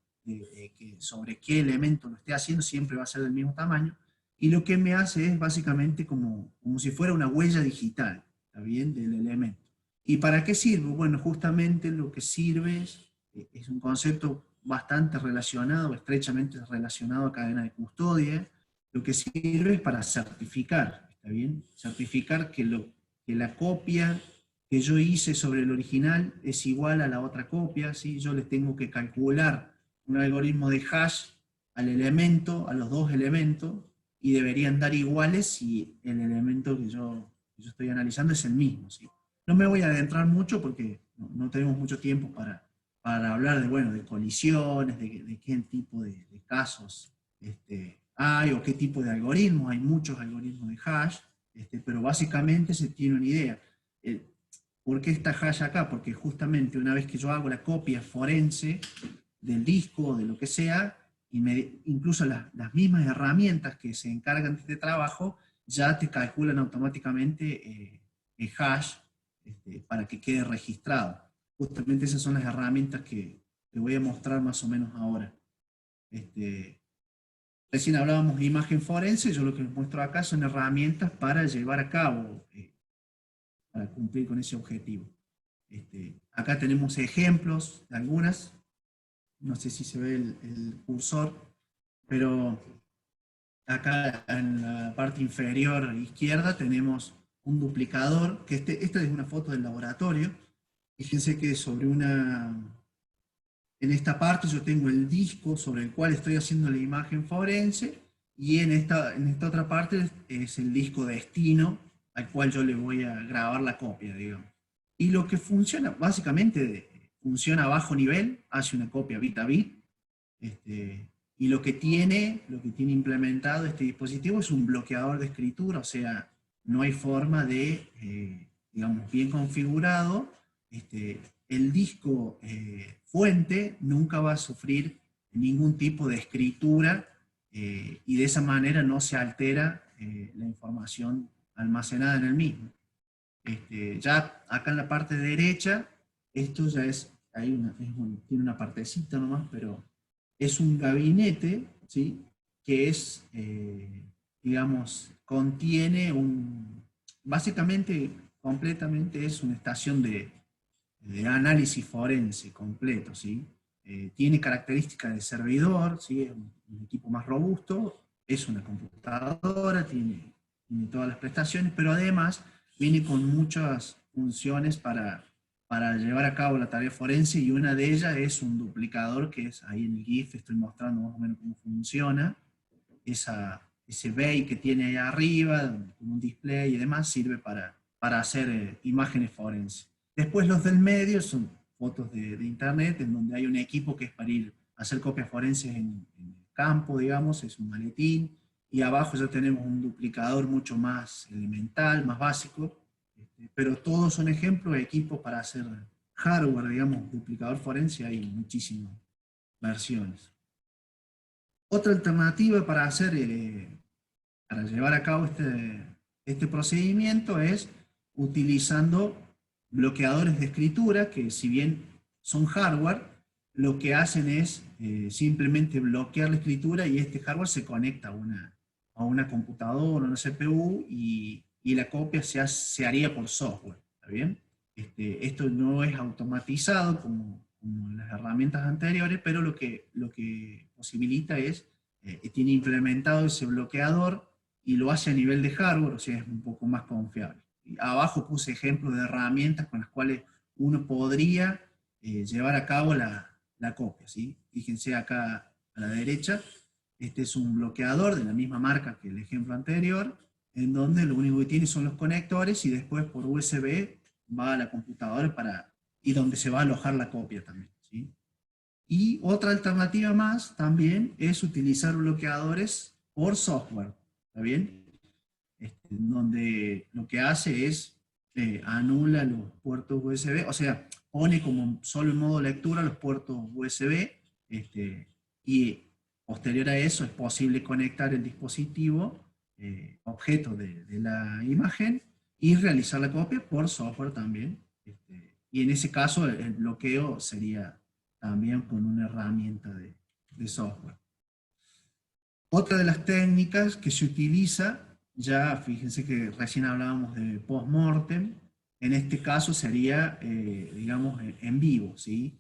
E: sobre qué elemento lo esté haciendo, siempre va a ser del mismo tamaño, y lo que me hace es básicamente como si fuera una huella digital, ¿está bien?, del elemento. ¿Y para qué sirve? Bueno, justamente lo que sirve es un concepto bastante relacionado, estrechamente relacionado a cadena de custodia. Lo que sirve es para certificar, ¿está bien? Certificar que la copia que yo hice sobre el original es igual a la otra copia, ¿sí? Yo les tengo que calcular un algoritmo de hash al elemento, a los dos elementos, y deberían dar iguales si el elemento que yo estoy analizando es el mismo, ¿sí? No me voy a adentrar mucho porque no tenemos mucho tiempo para hablar de, bueno, de colisiones, de qué tipo de casos hay, o qué tipo de algoritmos. Hay muchos algoritmos de hash, pero básicamente se tiene una idea. ¿Por qué está hash acá? Porque justamente una vez que yo hago la copia forense del disco o de lo que sea, incluso las mismas herramientas que se encargan de este trabajo ya te calculan automáticamente el hash para que quede registrado. Justamente esas son las herramientas que te voy a mostrar más o menos ahora. Recién hablábamos de imagen forense, yo lo que les muestro acá son herramientas para llevar a cabo, para cumplir con ese objetivo. Acá tenemos ejemplos de algunas, no sé si se ve el cursor, pero acá en la parte inferior izquierda tenemos un duplicador, que esta es una foto del laboratorio. Fíjense que en esta parte yo tengo el disco sobre el cual estoy haciendo la imagen forense, y en esta otra parte es el disco destino al cual yo le voy a grabar la copia, digamos. Y lo que funciona, básicamente, funciona a bajo nivel, hace una copia bit a bit, y lo que tiene implementado este dispositivo es un bloqueador de escritura, o sea, no hay forma de, digamos, bien configurado, el disco fuente nunca va a sufrir ningún tipo de escritura, y de esa manera no se altera la información almacenada en el mismo. Ya acá en la parte derecha, esto ya tiene una partecita nomás, pero es un gabinete, ¿sí? Que es, digamos, contiene básicamente, completamente es una estación de análisis forense completo, ¿sí? Tiene características de servidor, ¿sí? Es un equipo más robusto, es una computadora, tiene todas las prestaciones, pero además viene con muchas funciones para llevar a cabo la tarea forense, y una de ellas es un duplicador, que es ahí en el GIF, estoy mostrando más o menos cómo funciona. Ese bay que tiene ahí arriba, con un display y demás, sirve para hacer imágenes forenses. Después los del medio son fotos de internet, en donde hay un equipo que es para ir a hacer copias forenses en el campo, digamos, es un maletín, y abajo ya tenemos un duplicador mucho más elemental, más básico, pero todos son ejemplos de equipos para hacer hardware, digamos, duplicador forense, hay muchísimas versiones. Otra alternativa para para llevar a cabo este procedimiento es utilizando bloqueadores de escritura, que si bien son hardware, lo que hacen es simplemente bloquear la escritura, y este hardware se conecta a una computadora, a una CPU, y la copia se haría por software, ¿está bien? Esto no es automatizado como en las herramientas anteriores, pero lo que posibilita es, tiene implementado ese bloqueador, y lo hace a nivel de hardware, o sea, es un poco más confiable. Y abajo puse ejemplos de herramientas con las cuales uno podría llevar a cabo la copia, ¿sí? Fíjense acá a la derecha, este es un bloqueador de la misma marca que el ejemplo anterior, en donde lo único que tiene son los conectores, y después por USB va a la computadora y donde se va a alojar la copia también, ¿sí? Y otra alternativa más también es utilizar bloqueadores por software, ¿está bien? Donde lo que hace es anula los puertos USB, o sea, pone como solo en modo lectura los puertos USB, y posterior a eso es posible conectar el dispositivo objeto de la imagen y realizar la copia por software también. Y en ese caso el bloqueo sería también con una herramienta de software. Otra de las técnicas que se utiliza, ya fíjense que recién hablábamos de post-mortem, en este caso sería, digamos, en vivo, ¿sí?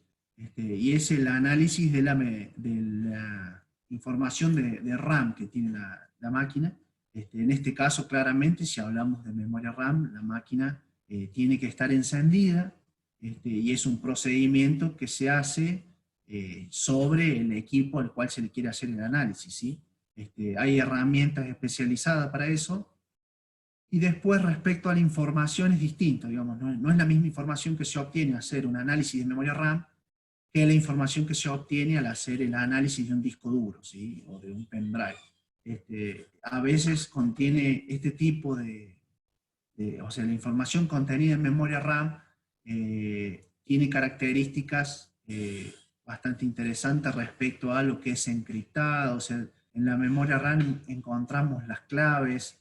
E: Y es el análisis de la información de RAM que tiene la máquina, En este caso, claramente, si hablamos de memoria RAM, la máquina tiene que estar encendida, y es un procedimiento que se hace sobre el equipo al cual se le quiere hacer el análisis, ¿sí? Hay herramientas especializadas para eso, y después respecto a la información es distinto, digamos, no es la misma información que se obtiene al hacer un análisis de memoria RAM que la información que se obtiene al hacer el análisis de un disco duro, ¿sí? O de un pendrive. A veces contiene este tipo o sea, la información contenida en memoria RAM tiene características bastante interesantes respecto a lo que es encriptado. O sea, en la memoria RAM encontramos las claves,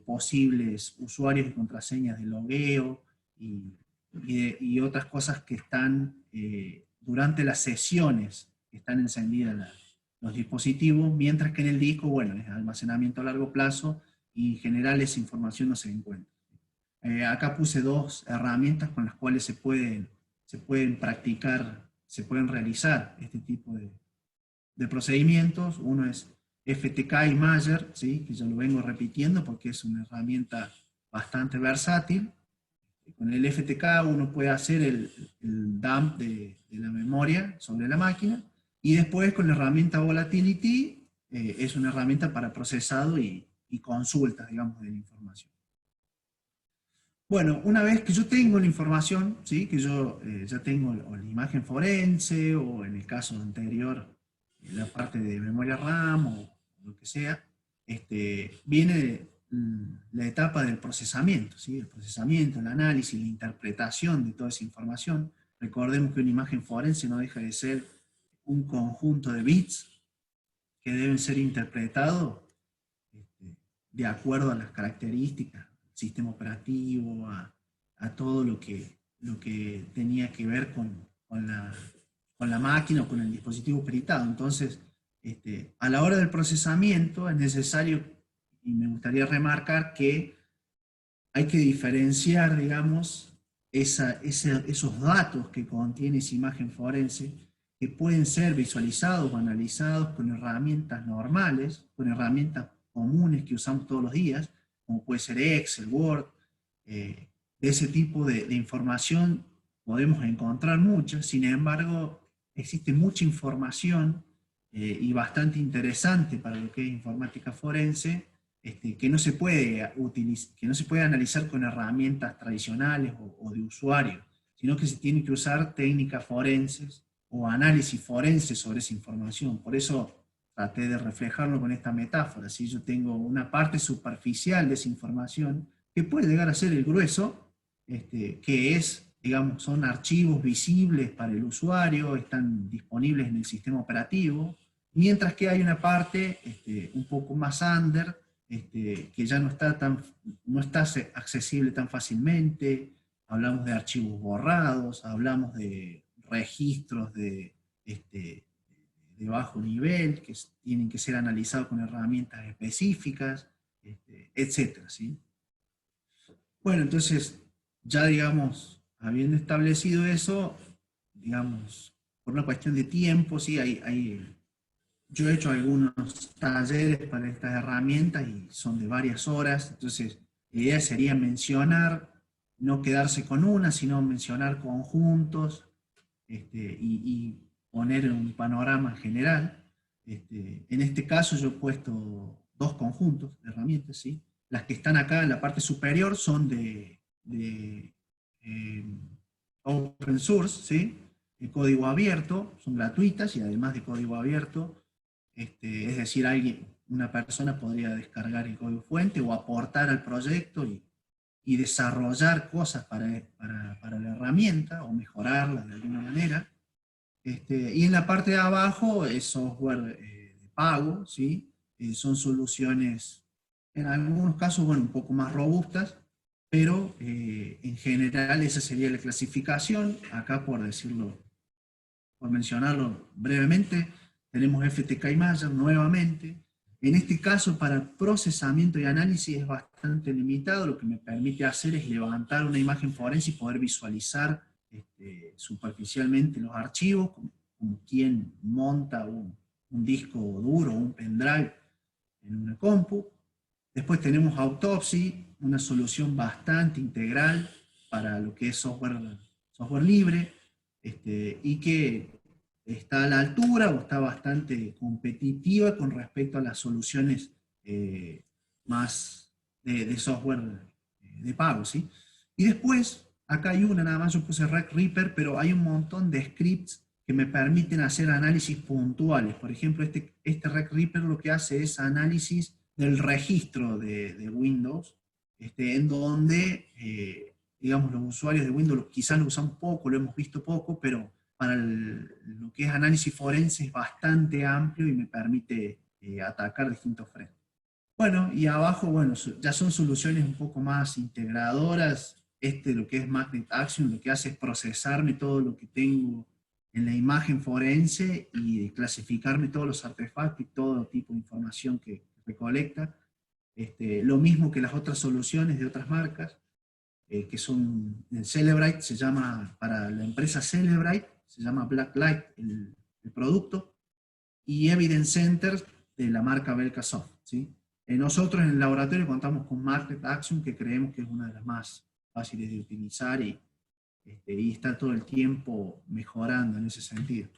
E: posibles usuarios y contraseñas de logueo y otras cosas que están durante las sesiones que están encendidas los dispositivos, mientras que en el disco, bueno, es almacenamiento a largo plazo y en general esa información no se encuentra. Acá puse dos herramientas con las cuales se pueden practicar, se pueden realizar este tipo de procedimientos. Uno es FTK Imager, ¿sí? Que yo lo vengo repitiendo porque es una herramienta bastante versátil. Con el FTK uno puede hacer el dump de la memoria sobre la máquina, y después con la herramienta Volatility es una herramienta para procesado y consultas, digamos, de la información. Bueno, una vez que yo tengo la información, ¿sí? Que yo ya tengo la imagen forense, o en el caso anterior, la parte de memoria RAM, o lo que sea, viene la etapa del procesamiento, ¿sí? El procesamiento, el análisis, la interpretación de toda esa información. Recordemos que una imagen forense no deja de ser un conjunto de bits que deben ser interpretados de acuerdo a las características, sistema operativo, a todo lo que tenía que ver con la máquina o con el dispositivo peritado. Entonces, a la hora del procesamiento es necesario, y me gustaría remarcar que hay que diferenciar, digamos, esos datos que contiene esa imagen forense, que pueden ser visualizados o analizados con herramientas normales, con herramientas comunes que usamos todos los días, como puede ser Excel, Word. De ese tipo de información podemos encontrar muchas. Sin embargo, existe mucha información y bastante interesante para lo que es informática forense, que no se puede analizar con herramientas tradicionales o de usuario, sino que se tiene que usar técnicas forenses o análisis forense sobre esa información. Por eso traté de reflejarlo con esta metáfora. ¿Sí? Yo tengo una parte superficial de esa información que puede llegar a ser el grueso, que es, digamos, son archivos visibles para el usuario, están disponibles en el sistema operativo, mientras que hay una parte un poco más under, que ya no está accesible tan fácilmente. Hablamos de archivos borrados, hablamos de registros de bajo nivel, que tienen que ser analizados con herramientas específicas, etcétera, ¿sí? Bueno, entonces, ya digamos, habiendo establecido eso, digamos, por una cuestión de tiempo, sí, yo he hecho algunos talleres para estas herramientas y son de varias horas. Entonces la idea sería mencionar, no quedarse con una, sino mencionar conjuntos y poner un panorama general. En este caso yo he puesto dos conjuntos de herramientas, ¿sí? Las que están acá en la parte superior son de open source, ¿sí? De código abierto, son gratuitas y además de código abierto, es decir, una persona podría descargar el código fuente o aportar al proyecto y desarrollar cosas para la herramienta o mejorarla de alguna manera. Y en la parte de abajo es software de pago, ¿sí? Son soluciones, en algunos casos, bueno, un poco más robustas, pero en general esa sería la clasificación. Acá, por mencionarlo brevemente, tenemos FTK Imager nuevamente. En este caso, para procesamiento y análisis es bastante limitado. Lo que me permite hacer es levantar una imagen forense y poder visualizar superficialmente los archivos, como quien monta un disco duro o un pendrive en una compu. Después tenemos Autopsy, una solución bastante integral para lo que es software libre, y que está a la altura o está bastante competitiva con respecto a las soluciones más de software de pago, ¿sí? Y después, acá hay una, nada más yo puse RecReaper, pero hay un montón de scripts que me permiten hacer análisis puntuales. Por ejemplo, este RecReaper lo que hace es análisis del registro de Windows, en donde, digamos, los usuarios de Windows quizás lo usamos poco, lo hemos visto poco, pero para lo que es análisis forense es bastante amplio y me permite atacar distintos frentes. Bueno, y abajo, bueno, ya son soluciones un poco más integradoras. Lo que es Magnet Action, lo que hace es procesarme todo lo que tengo en la imagen forense y clasificarme todos los artefactos y todo tipo de información que recolecta. Lo mismo que las otras soluciones de otras marcas, que son Cellebrite, se llama, para la empresa Cellebrite, se llama Blacklight el producto, y Evidence Center de la marca Belkasoft, ¿sí? Nosotros en el laboratorio contamos con Magnet Action, que creemos que es una de las más fáciles de utilizar y está todo el tiempo mejorando en ese sentido.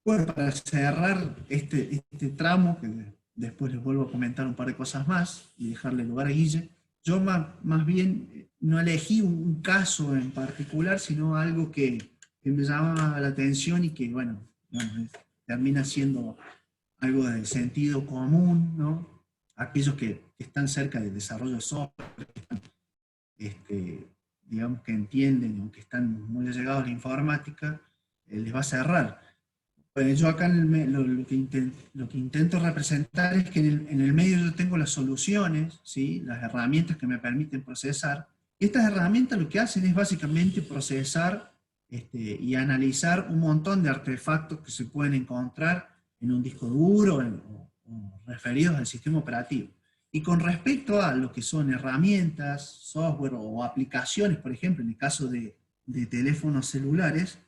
E: Bueno, para cerrar este tramo, que después les vuelvo a comentar un par de cosas más y dejarle lugar a Guille, yo más bien no elegí un caso en particular, sino algo que me llamaba la atención y que, bueno, termina siendo algo de sentido común, ¿no? Aquellos que están cerca del desarrollo de software, digamos que entienden o que están muy allegados a la informática, les va a cerrar. Bueno, yo acá lo que intento representar es que en el medio yo tengo las soluciones, ¿sí? Las herramientas que me permiten procesar, y estas herramientas lo que hacen es básicamente procesar y analizar un montón de artefactos que se pueden encontrar en un disco duro o referidos al sistema operativo. Y con respecto a lo que son herramientas, software o aplicaciones, por ejemplo, en el caso de teléfonos celulares,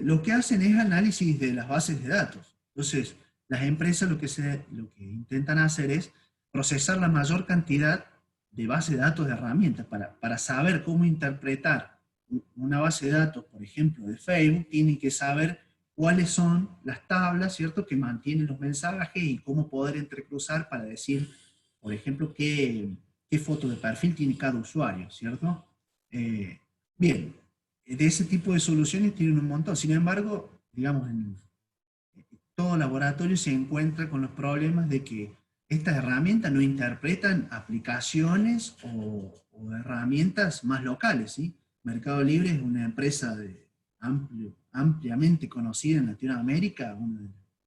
E: lo que hacen es análisis de las bases de datos. Entonces, las empresas lo que intentan hacer es procesar la mayor cantidad de bases de datos de herramientas para saber cómo interpretar una base de datos, por ejemplo, de Facebook. Tienen que saber cuáles son las tablas, ¿cierto?, que mantienen los mensajes y cómo poder entrecruzar para decir, por ejemplo, qué foto de perfil tiene cada usuario, ¿cierto? Bien, de ese tipo de soluciones tienen un montón. Sin embargo, digamos, en todo laboratorio se encuentra con los problemas de que estas herramientas no interpretan aplicaciones o herramientas más locales, ¿sí? Mercado Libre es una empresa ampliamente conocida en Latinoamérica,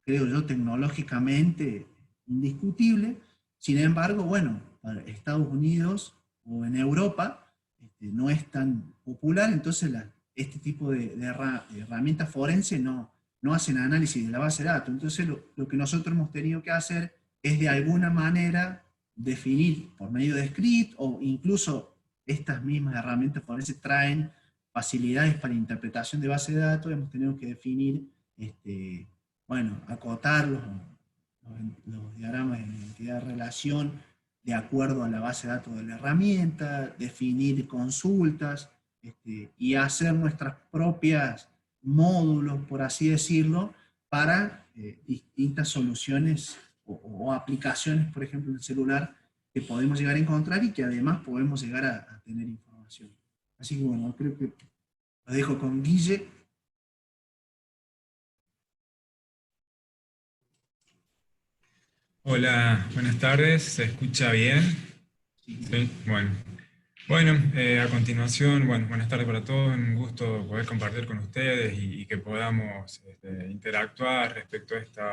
E: creo yo tecnológicamente indiscutible. Sin embargo, bueno, para Estados Unidos o en Europa no es tan popular, entonces este tipo de herramientas forenses no hacen análisis de la base de datos. Entonces lo que nosotros hemos tenido que hacer es de alguna manera definir por medio de script, o incluso estas mismas herramientas forenses traen facilidades para interpretación de base de datos. Hemos tenido que definir, bueno, acotar los diagramas de identidad de relación de acuerdo a la base de datos de la herramienta, definir consultas, y hacer nuestras propias módulos, por así decirlo, para distintas soluciones o aplicaciones, por ejemplo, en el celular, que podemos llegar a encontrar y que además podemos llegar a tener información. Así que bueno, creo que lo dejo con Guille.
F: Hola, buenas tardes, ¿se escucha bien? Sí, bueno. Bueno, a continuación, bueno, buenas tardes para todos, un gusto poder compartir con ustedes y que podamos interactuar respecto a estos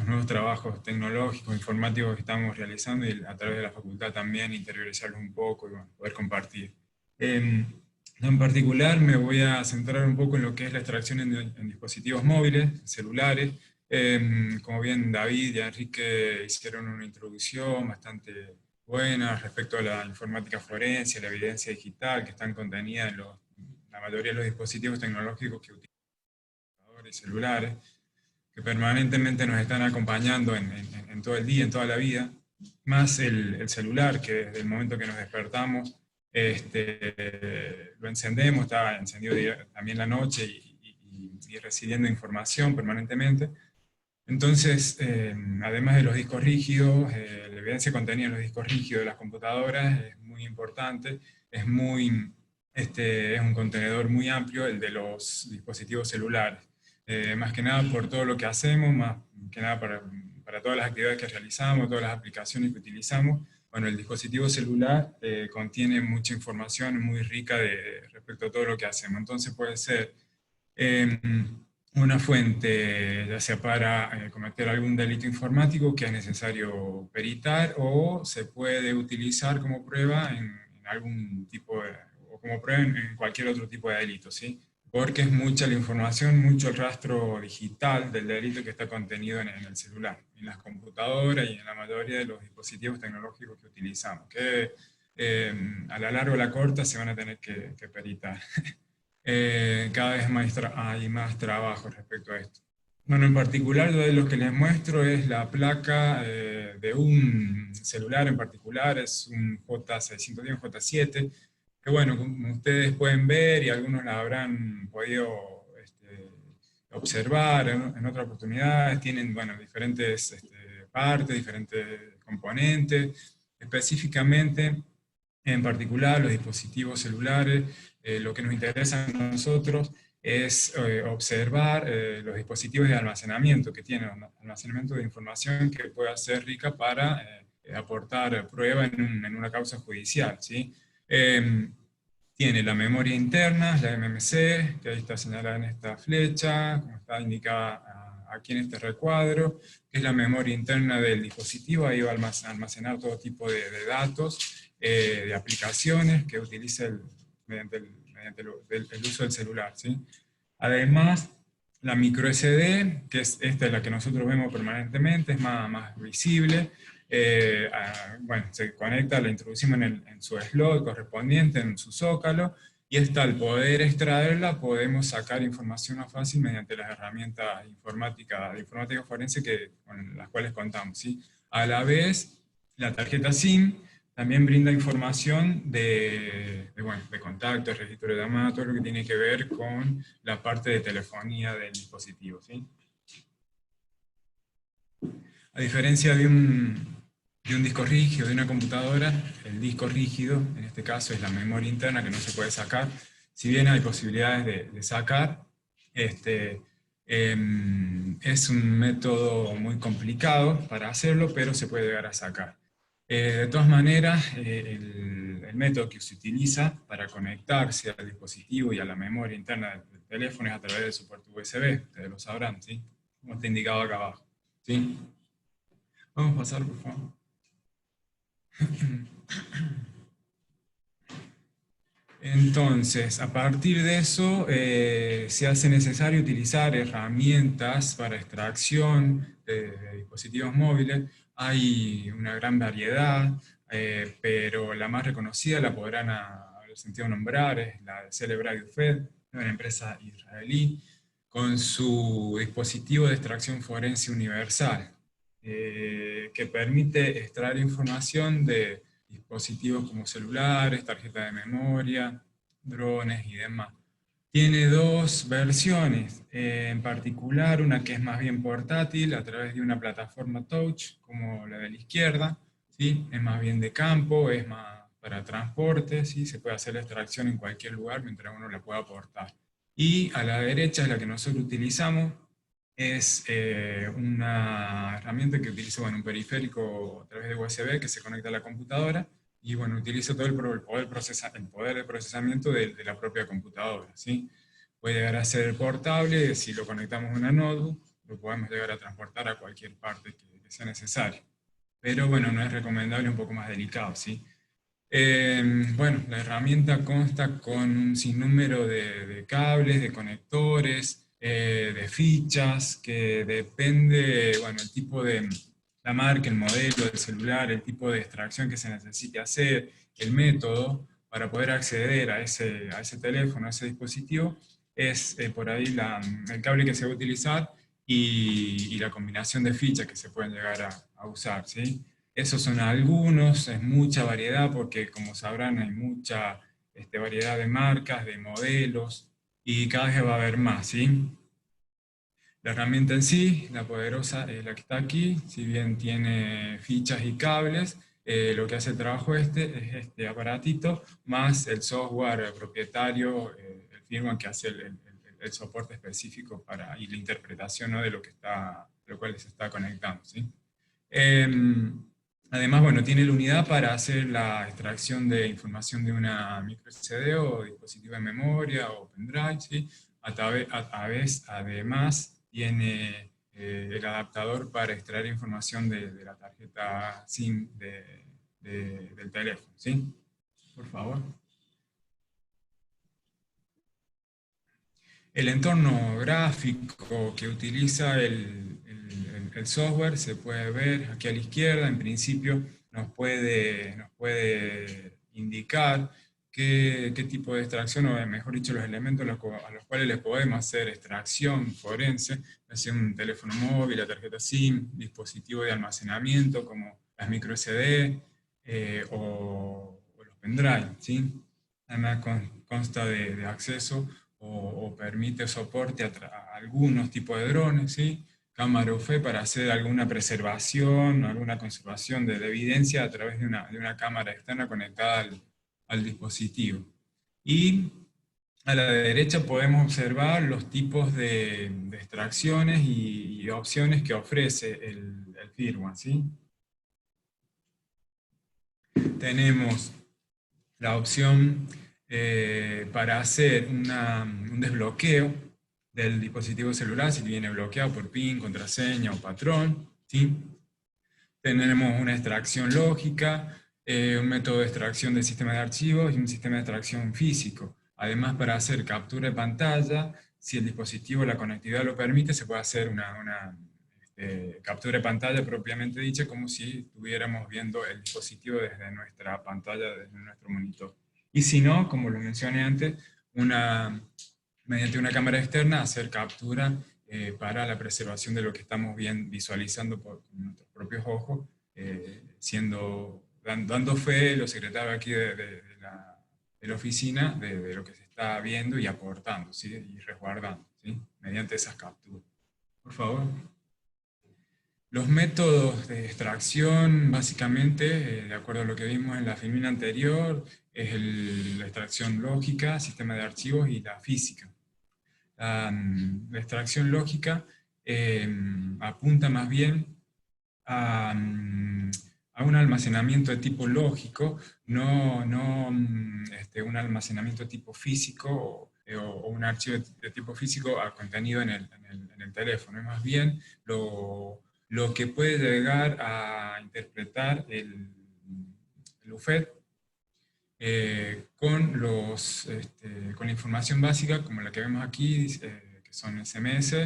F: nuevos trabajos tecnológicos, informáticos que estamos realizando, y a través de la facultad también interiorizarlos un poco y bueno, poder compartir. En particular me voy a centrar un poco en lo que es la extracción en dispositivos móviles, celulares. Como bien David y Enrique hicieron una introducción bastante buena respecto a la informática forense, la evidencia digital que están contenidas en la mayoría de los dispositivos tecnológicos que utilizan computadores y celulares, que permanentemente nos están acompañando en todo el día, en toda la vida, más el celular, que desde el momento que nos despertamos lo encendemos, está encendido también la noche y recibiendo información permanentemente. Entonces, además de los discos rígidos, la evidencia contenida en los discos rígidos de las computadoras es muy importante, es un contenedor muy amplio el de los dispositivos celulares. Más que nada por todo lo que hacemos, más que nada para todas las actividades que realizamos, todas las aplicaciones que utilizamos. Bueno, el dispositivo celular contiene mucha información muy rica respecto a todo lo que hacemos. Entonces puede ser una fuente, ya sea para cometer algún delito informático que es necesario peritar, o se puede utilizar como prueba en algún tipo o como prueba en cualquier otro tipo de delito, ¿sí? Porque es mucha la información, mucho el rastro digital del delito que está contenido en el celular, en las computadoras y en la mayoría de los dispositivos tecnológicos que utilizamos, que a la larga o a la corta se van a tener que peritar. Cada vez hay más trabajo respecto a esto. Bueno, en particular, yo de lo que les muestro es la placa de un celular en particular, es un J610, un J7, que bueno, como ustedes pueden ver, y algunos la habrán podido observar en otras oportunidades, tienen bueno, diferentes partes, diferentes componentes. Específicamente, en particular, los dispositivos celulares, lo que nos interesa a nosotros es observar los dispositivos de almacenamiento que tienen, almacenamiento de información que pueda ser rica para aportar prueba en una causa judicial, ¿sí? Tiene la memoria interna, la MMC, que ahí está señalada en esta flecha, como está indicada aquí en este recuadro, que es la memoria interna del dispositivo. Ahí va a almacenar todo tipo de datos, de aplicaciones que utilice mediante el uso del celular, ¿sí? Además, la micro SD, que esta es la que nosotros vemos permanentemente, es más visible. Bueno, se conecta, la introducimos en su slot correspondiente, en su zócalo, y esta, al poder extraerla, podemos sacar información más fácil mediante las herramientas de informática forense con las cuales contamos, ¿sí? A la vez, la tarjeta SIM también brinda información de contactos, registro de llamadas, todo lo que tiene que ver con la parte de telefonía del dispositivo, ¿sí? A diferencia de un disco rígido, de una computadora, el disco rígido, en este caso, es la memoria interna que no se puede sacar. Si bien hay posibilidades de sacar, es un método muy complicado para hacerlo, pero se puede llegar a sacar. De todas maneras, el método que se utiliza para conectarse al dispositivo y a la memoria interna del teléfono es a través del soporte USB, ustedes lo sabrán, ¿sí? Como está indicado acá abajo, ¿sí? Vamos a pasar, por favor. Entonces, a partir de eso, se hace necesario utilizar herramientas para extracción de dispositivos móviles. Hay una gran variedad, pero la más reconocida la podrán haber sentido nombrar, es la de Cellebrite Fed, una empresa israelí, con su dispositivo de extracción forense universal, que permite extraer información de dispositivos como celulares, tarjetas de memoria, drones y demás. Tiene dos versiones, en particular una que es más bien portátil a través de una plataforma touch, como la de la izquierda, ¿sí? Es más bien de campo, es más para transporte, ¿sí? Se puede hacer la extracción en cualquier lugar mientras uno la pueda portar. Y a la derecha es la que nosotros utilizamos, es una herramienta que utiliza un periférico a través de USB que se conecta a la computadora, y bueno, utiliza todo el poder de procesamiento de la propia computadora, ¿sí? Puede llegar a ser portable, si lo conectamos a una notebook, lo podemos llegar a transportar a cualquier parte que sea necesario. Pero bueno, no es recomendable, un poco más delicado, ¿sí? Bueno, la herramienta consta con un sinnúmero de cables, de conectores, de fichas, que depende, bueno, el tipo de la marca, el modelo del celular, el tipo de extracción que se necesite hacer, el método para poder acceder a ese teléfono, a ese dispositivo, es por ahí el cable que se va a utilizar, y la combinación de fichas que se pueden llegar a usar, ¿sí? Esos son algunos, es mucha variedad porque como sabrán hay mucha variedad de marcas, de modelos, y cada vez va a haber más, ¿sí? La herramienta en sí, la poderosa, es la que está aquí, si bien tiene fichas y cables, lo que hace el trabajo es este aparatito, más el software propietario, el firmware que hace el soporte específico y la interpretación, ¿no?, de lo cual se está conectando, ¿sí? Además, bueno, tiene la unidad para hacer la extracción de información de una micro SD o dispositivo de memoria o pendrive, ¿sí? Además, tiene el adaptador para extraer información de la tarjeta SIM del teléfono, ¿sí? Por favor. El entorno gráfico que utiliza el software se puede ver aquí a la izquierda. En principio nos puede indicar qué tipo de extracción, o mejor dicho, los elementos a los cuales le podemos hacer extracción forense, ya sea un teléfono móvil, la tarjeta SIM, dispositivo de almacenamiento como las micro SD o los pendrive, ¿sí? Además consta de acceso o permite soporte a algunos tipos de drones, ¿sí? Cámara UV para hacer alguna preservación, alguna conservación de evidencia a través de una cámara externa conectada al dispositivo. Y a la derecha podemos observar los tipos de extracciones y opciones que ofrece el firmware, ¿sí? Tenemos la opción para hacer un desbloqueo del dispositivo celular, si viene bloqueado por PIN, contraseña o patrón, ¿sí? Tenemos una extracción lógica, un método de extracción del sistema de archivos y un sistema de extracción físico. Además, para hacer captura de pantalla, si el dispositivo, la conectividad lo permite, se puede hacer una captura de pantalla propiamente dicha, como si estuviéramos viendo el dispositivo desde nuestra pantalla, desde nuestro monitor. Y si no, como lo mencioné antes, mediante una cámara externa, hacer captura para la preservación de lo que estamos visualizando con nuestros propios ojos, dando fe los secretarios aquí de la oficina de lo que se está viendo y aportando, ¿sí? Y resguardando, ¿sí? Mediante esas capturas. Por favor. Los métodos de extracción, básicamente, de acuerdo a lo que vimos en la filmina anterior, es la extracción lógica, sistema de archivos y la física. La extracción lógica apunta más bien a un almacenamiento de tipo lógico, no un almacenamiento de tipo físico o un archivo de tipo físico contenido en el teléfono. Es más bien lo que puede llegar a interpretar el UFED con la información básica como la que vemos aquí, que son SMS,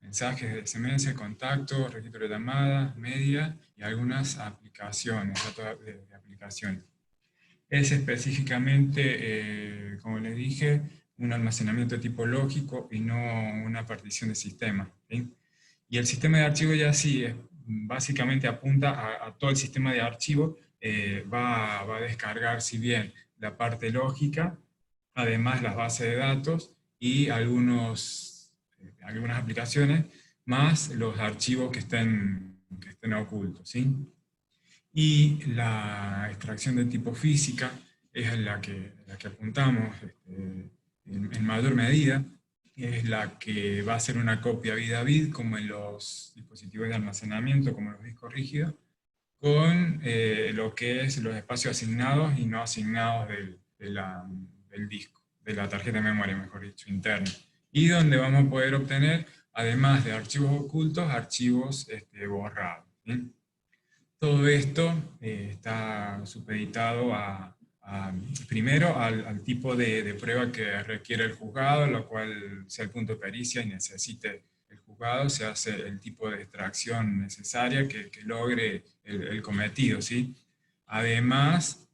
F: mensajes de SMS, contactos, registro de llamadas, media y algunas aplicaciones, datos de aplicaciones. Es específicamente, como les dije, un almacenamiento de tipo lógico y no una partición de sistema, ¿sí? Y el sistema de archivo ya sí, básicamente apunta a todo el sistema de archivo, va a descargar, si bien la parte lógica, además las bases de datos y algunas aplicaciones, más los archivos que estén ocultos, ¿sí? Y la extracción de tipo física es la que apuntamos en mayor medida, es la que va a ser una copia bit a bit, como en los dispositivos de almacenamiento, como los discos rígidos, con lo que es los espacios asignados y no asignados del disco, de la tarjeta de memoria, mejor dicho, interna. Y donde vamos a poder obtener, además de archivos ocultos, archivos borrados, ¿sí? Todo esto está supeditado primero al tipo de prueba que requiere el juzgado, lo cual sea el punto de pericia y necesite el juzgado, se hace el tipo de extracción necesaria que logre el cometido, ¿sí? Además,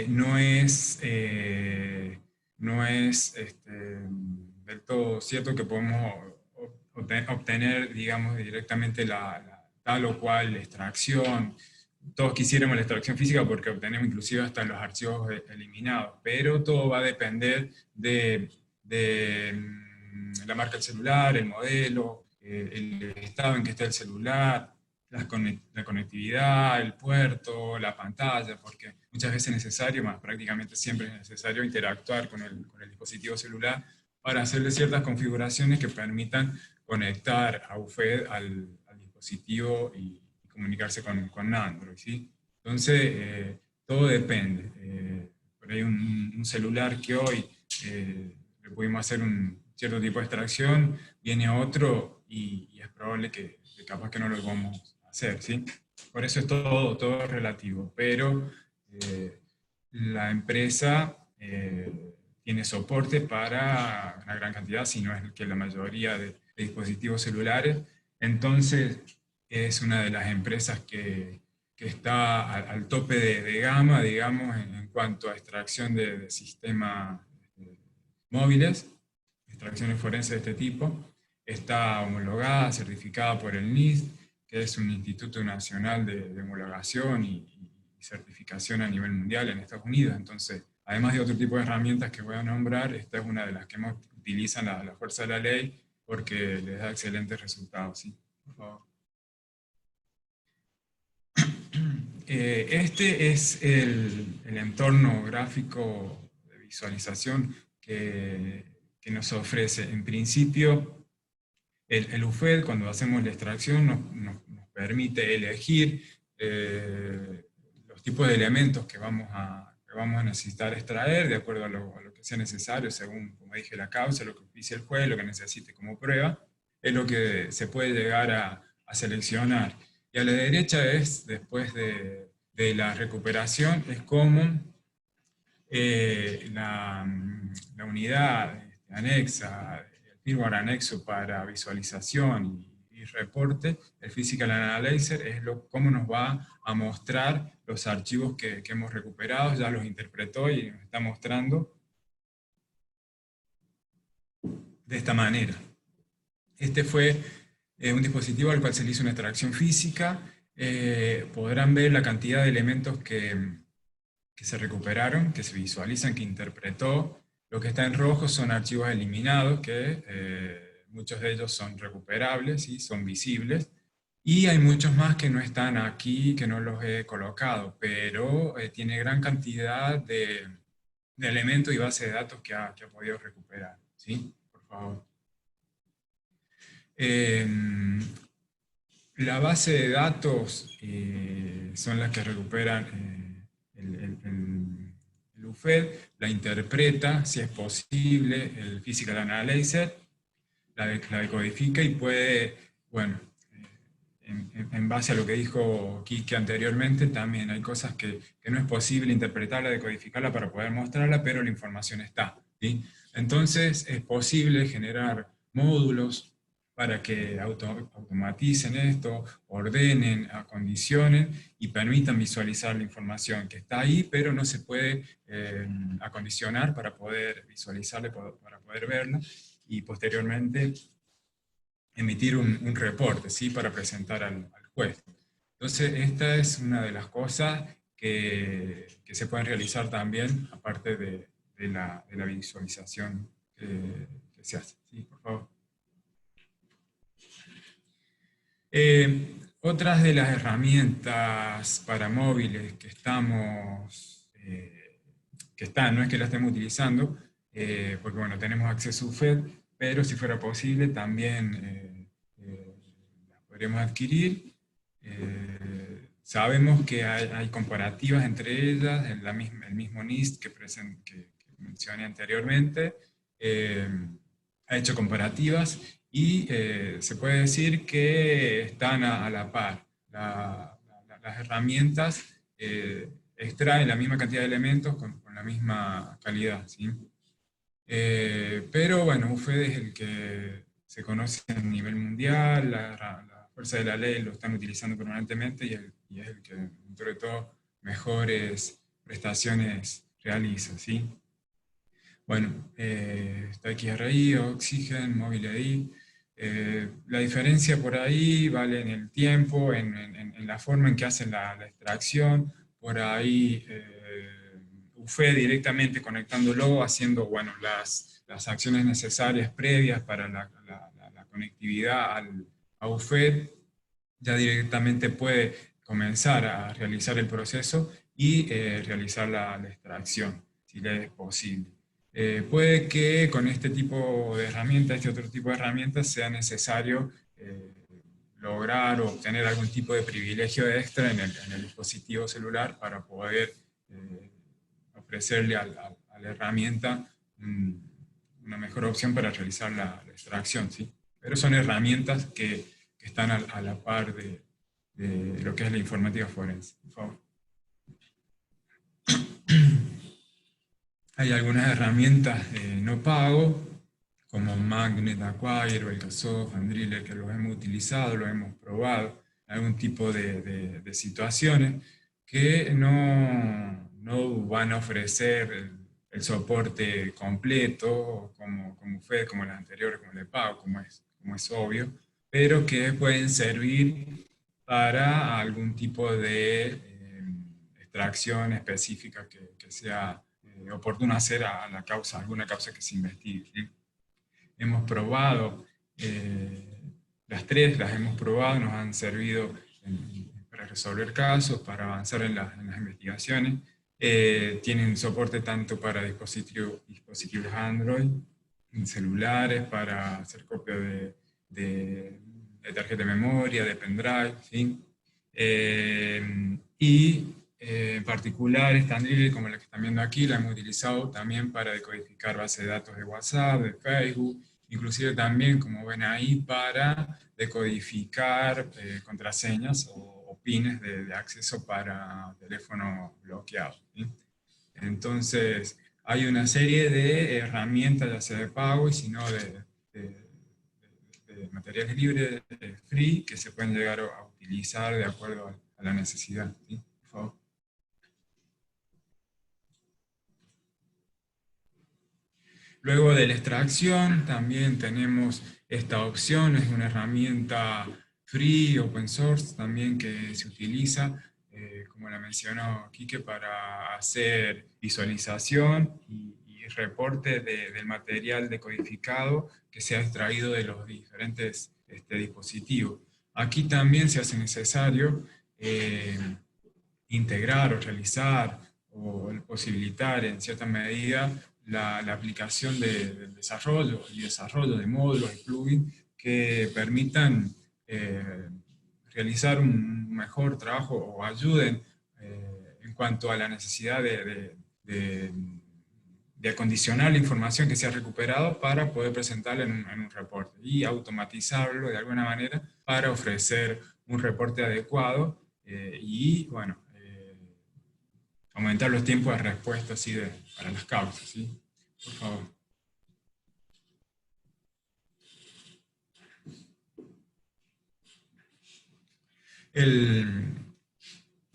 F: no es del todo cierto que podemos obtener, digamos, directamente tal o cual extracción. Todos quisiéramos la extracción física porque obtenemos inclusive hasta los archivos eliminados, pero todo va a depender de la marca del celular, el modelo, el estado en que está el celular, la conectividad, el puerto, la pantalla, porque muchas veces es necesario, más prácticamente siempre es necesario interactuar con el dispositivo celular para hacerle ciertas configuraciones que permitan conectar a UFED al dispositivo y comunicarse con Android, ¿sí? Entonces, todo depende. Por ahí un celular que hoy le pudimos hacer un cierto tipo de extracción, viene otro y es probable que capaz que no lo vamos a hacer, ¿sí? Por eso es todo relativo, pero la empresa tiene soporte para una gran cantidad, si no es que la mayoría de dispositivos celulares. Entonces, es una de las empresas que está al tope de gama, digamos, en cuanto a extracción de sistemas móviles, extracciones forenses de este tipo. Está homologada, certificada por el NIST, que es un Instituto Nacional de Homologación y certificación a nivel mundial en Estados Unidos. Entonces, además de otro tipo de herramientas que voy a nombrar, esta es una de las que utilizan la fuerza de la ley porque les da excelentes resultados, ¿sí? Por favor. Este es el entorno gráfico de visualización que nos ofrece. En principio, el UFED, cuando hacemos la extracción, nos permite elegir los tipos de elementos que vamos a necesitar extraer, de acuerdo a lo que sea necesario, según, como dije, la causa, lo que dice el juez, lo que necesite como prueba, es lo que se puede llegar a seleccionar. Y a la derecha es, después de la recuperación, es como la unidad anexa, el firmware anexo para visualización y reporte, el Physical Analyzer, es cómo nos va a mostrar los archivos que hemos recuperado, ya los interpretó y nos está mostrando de esta manera. Este fue un dispositivo al cual se le hizo una extracción física. Podrán ver la cantidad de elementos que se recuperaron, que se visualizan, que interpretó. Lo que está en rojo son archivos eliminados, que muchos de ellos son recuperables, ¿sí? Son visibles. Y hay muchos más que no están aquí, que no los he colocado, pero tiene gran cantidad de elementos y bases de datos que ha podido recuperar, ¿sí? Por favor. La base de datos son las que recuperan el UFED, la interpreta, si es posible, el Physical Analyzer, la decodifica y puede, bueno, en base a lo que dijo Quique anteriormente, también hay cosas que no es posible interpretarla, decodificarla para poder mostrarla, pero la información está, ¿sí? Entonces es posible generar módulos para que automaticen esto, ordenen, acondicionen y permitan visualizar la información que está ahí, pero no se puede acondicionar para poder visualizarla, para poder verla, y posteriormente emitir un reporte, ¿sí? Para presentar al juez. Entonces, esta es una de las cosas que se pueden realizar también, aparte de la visualización que se hace. ¿Sí? Por favor. Otras de las herramientas para móviles que estamos, no es que la estemos utilizando, porque bueno, tenemos acceso a UFED, pero si fuera posible también la podríamos adquirir. Sabemos que hay comparativas entre ellas, el mismo NIST que mencioné anteriormente, ha hecho comparativas y se puede decir que están a la par. Las herramientas extraen la misma cantidad de elementos con la misma calidad, ¿sí? Pero bueno, UFED es el que se conoce a nivel mundial, la fuerza de la ley lo están utilizando permanentemente y es el que, dentro de todo, mejores prestaciones realiza, ¿sí? Bueno, está XRI, Oxygen, Mobile AI, La diferencia por ahí vale en el tiempo, en la forma en que hacen la extracción, por ahí UFED directamente conectándolo, haciendo bueno, las acciones necesarias previas para la conectividad a UFED, ya directamente puede comenzar a realizar el proceso y realizar la extracción, si le es posible. Puede que con este tipo de herramientas, este otro tipo de herramientas, sea necesario lograr o obtener algún tipo de privilegio extra en el dispositivo celular para poder ofrecerle a la herramienta una mejor opción para realizar la extracción, ¿sí? Pero son herramientas que están a la par de lo que es la informática forense. Por favor. Hay algunas herramientas no pago, como Magnet, Acquire, Belcasoft, Andriller, que los hemos utilizado, los hemos probado, algún tipo de situaciones que no van a ofrecer el soporte completo, como UFED, como las anteriores, como el de pago, como es obvio, pero que pueden servir para algún tipo de extracción específica que sea oportuno hacer a la causa, alguna causa que se investigue, ¿sí? Hemos probado, las tres las hemos probado, nos han servido para resolver casos, para avanzar en las investigaciones. Tienen soporte tanto para dispositivos Android, en celulares, para hacer copia de tarjeta de memoria, de pendrive, ¿sí? En particular, esta Andriller, como la que están viendo aquí, la hemos utilizado también para decodificar bases de datos de WhatsApp, de Facebook, inclusive también, como ven ahí, para decodificar contraseñas o pines de acceso para teléfono bloqueado, ¿sí? Entonces, hay una serie de herramientas, ya sea de pago y si no de materiales libres, free, que se pueden llegar a utilizar de acuerdo a la necesidad, ¿sí? Por favor. Luego de la extracción también tenemos esta opción, es una herramienta free, open source, también que se utiliza, como la mencionó Quique, para hacer visualización y reporte del material decodificado que se ha extraído de los diferentes dispositivos. Aquí también se hace necesario integrar o realizar o posibilitar en cierta medida la aplicación del desarrollo y desarrollo de módulos y plugins que permitan realizar un mejor trabajo o ayuden en cuanto a la necesidad de acondicionar la información que se ha recuperado para poder presentarla en un reporte y automatizarlo de alguna manera para ofrecer un reporte adecuado y, bueno, aumentar los tiempos de respuesta así para las causas, ¿sí? Por favor.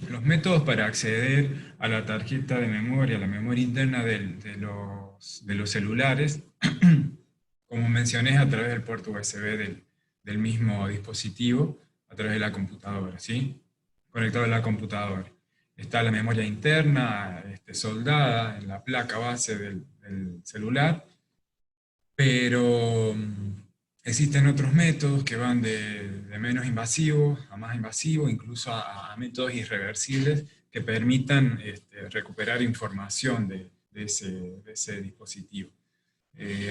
F: Los métodos para acceder a la tarjeta de memoria, a la memoria interna de los celulares, como mencioné, a través del puerto USB del mismo dispositivo, a través de la computadora, ¿sí? Conectado a la computadora. Está la memoria interna soldada en la placa base del celular, pero existen otros métodos que van de menos invasivos a más invasivos, incluso a métodos irreversibles que permitan recuperar información de ese dispositivo.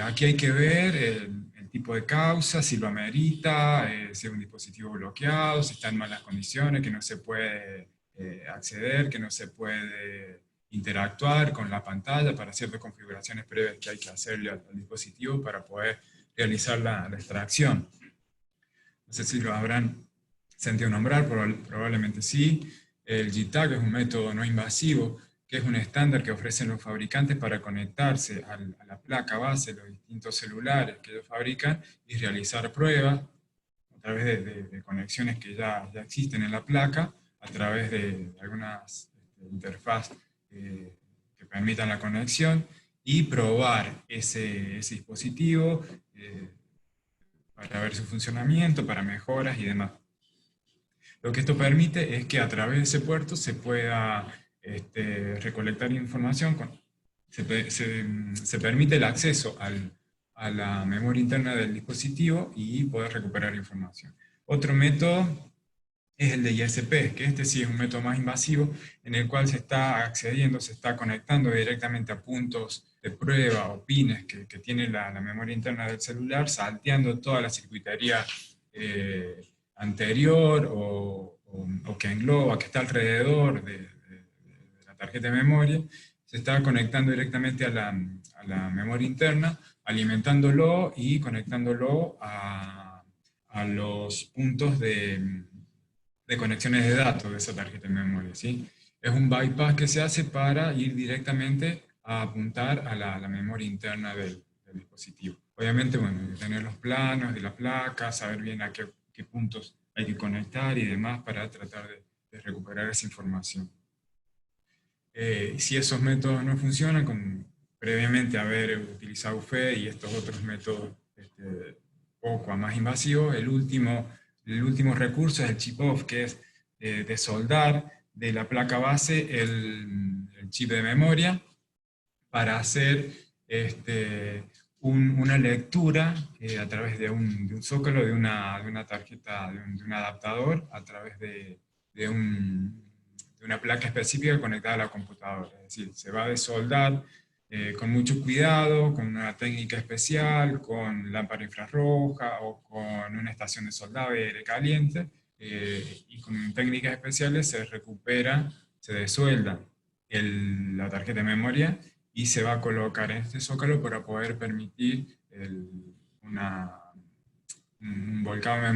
F: Aquí hay que ver el tipo de causa, si lo amerita, si es un dispositivo bloqueado, si está en malas condiciones, que no se puede acceder, que no se puede interactuar con la pantalla para ciertas configuraciones previas que hay que hacerle al dispositivo para poder realizar la extracción. No sé si lo habrán sentido nombrar, probablemente sí. El JTAG es un método no invasivo, que es un estándar que ofrecen los fabricantes para conectarse a la placa base de los distintos celulares que ellos fabrican y realizar pruebas a través de conexiones que ya existen en la placa, a través de algunas interfaces que permitan la conexión y probar ese dispositivo ver su funcionamiento, para mejoras y demás. Lo que esto permite es que a través de ese puerto se pueda recolectar información, se permite el acceso a la memoria interna del dispositivo y poder recuperar información. Otro método es el de ISP, que este sí es un método más invasivo, en el cual se está accediendo, se está conectando directamente a puntos de prueba o pines que tiene la memoria interna del celular, salteando toda la circuitería anterior o que engloba, que está alrededor de la tarjeta de memoria, se está conectando directamente a la memoria interna, alimentándolo y conectándolo a los puntos de conexiones de datos de esa tarjeta de memoria, ¿sí? Es un bypass que se hace para ir directamente a apuntar a la memoria interna del dispositivo. Obviamente, bueno, hay que tener los planos de la placa, saber bien a qué puntos hay que conectar y demás para tratar de recuperar esa información. Si esos métodos no funcionan, con previamente haber utilizado UFE y estos otros métodos poco a más invasivos, el último recurso es el chip-off, que es de soldar de la placa base el chip de memoria para hacer una lectura a través de un zócalo, de una tarjeta, de un adaptador, a través de una placa específica conectada a la computadora. Es decir, se va a desoldar con mucho cuidado, con una técnica especial, con lámpara infrarroja o con una estación de soldado de aire caliente, y con técnicas especiales se recupera, se desuelda la tarjeta de memoria y se va a colocar en este zócalo para poder permitir un volcado de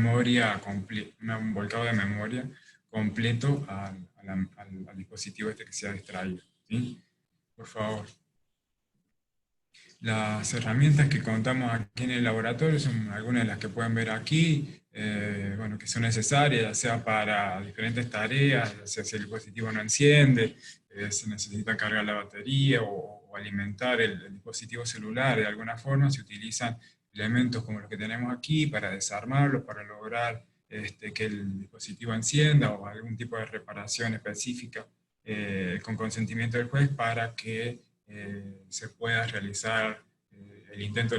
F: memoria completo al dispositivo que se ha extraído, ¿sí? Por favor. Las herramientas que contamos aquí en el laboratorio son algunas de las que pueden ver aquí, bueno, que son necesarias, ya sea para diferentes tareas, ya sea si el dispositivo no enciende, se necesita cargar la batería o alimentar el dispositivo celular de alguna forma, se utilizan elementos como los que tenemos aquí para desarmarlos, para lograr que el dispositivo encienda, o algún tipo de reparación específica con consentimiento del juez para que se pueda realizar el intento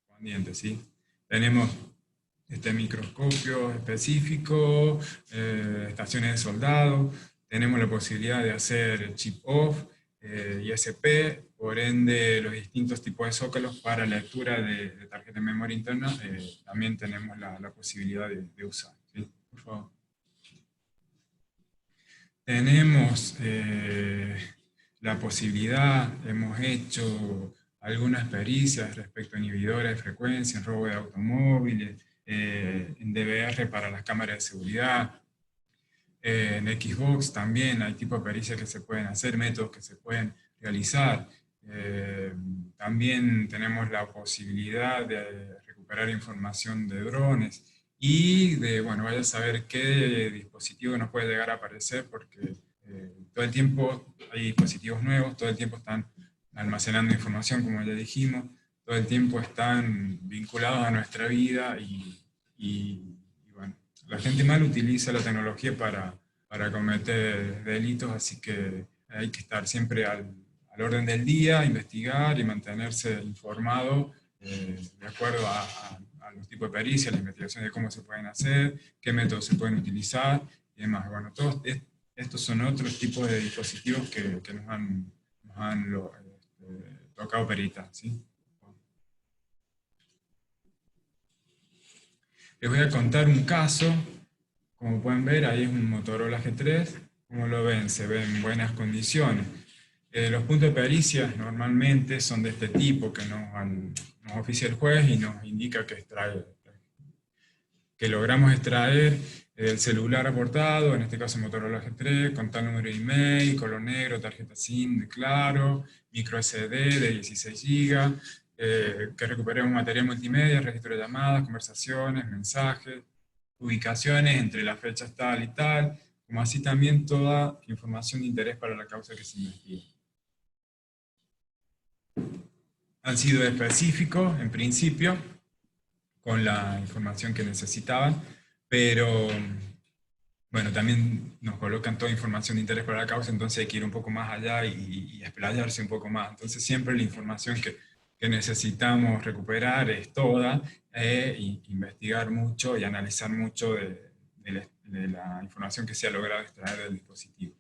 F: correspondiente, ¿sí? Tenemos este microscopio específico, estaciones de soldado, tenemos la posibilidad de hacer chip-off, ISP, por ende los distintos tipos de zócalos para lectura de tarjeta de memoria interna, también tenemos la posibilidad de usar, ¿sí? Por favor. Tenemos la posibilidad, hemos hecho algunas pericias respecto a inhibidores de frecuencia en robo de automóviles, en DVR para las cámaras de seguridad, en Xbox también hay tipo de pericias que se pueden hacer, métodos que se pueden realizar. También tenemos la posibilidad de recuperar información de drones y bueno, vaya a saber qué dispositivo nos puede llegar a aparecer, porque todo el tiempo hay dispositivos nuevos, todo el tiempo están almacenando información, como ya dijimos, todo el tiempo están vinculados a nuestra vida y bueno, la gente mal utiliza la tecnología para cometer delitos, así que hay que estar siempre al orden del día, investigar y mantenerse informado de acuerdo a los tipos de pericias, la investigación de cómo se pueden hacer, qué métodos se pueden utilizar y demás. Bueno, todos estos son otros tipos de dispositivos que nos han tocado peritar, ¿sí? Les voy a contar un caso. Como pueden ver, ahí es un Motorola G3. Como lo ven, se ve en buenas condiciones. Los puntos de pericia normalmente son de este tipo, que nos oficia el juez y nos indica que logramos extraer el celular aportado, en este caso Motorola G3, con tal número de email, color negro, tarjeta SIM de Claro, micro SD de 16 GB, que recuperemos material multimedia, registro de llamadas, conversaciones, mensajes, ubicaciones entre las fechas tal y tal, como así también toda información de interés para la causa que se investiga. Han sido específicos, en principio, con la información que necesitaban, pero bueno, también nos colocan toda información de interés para la causa, entonces hay que ir un poco más allá y explayarse un poco más. Entonces siempre la información que necesitamos recuperar es toda, y investigar mucho y analizar mucho de la información que se ha logrado extraer del dispositivo.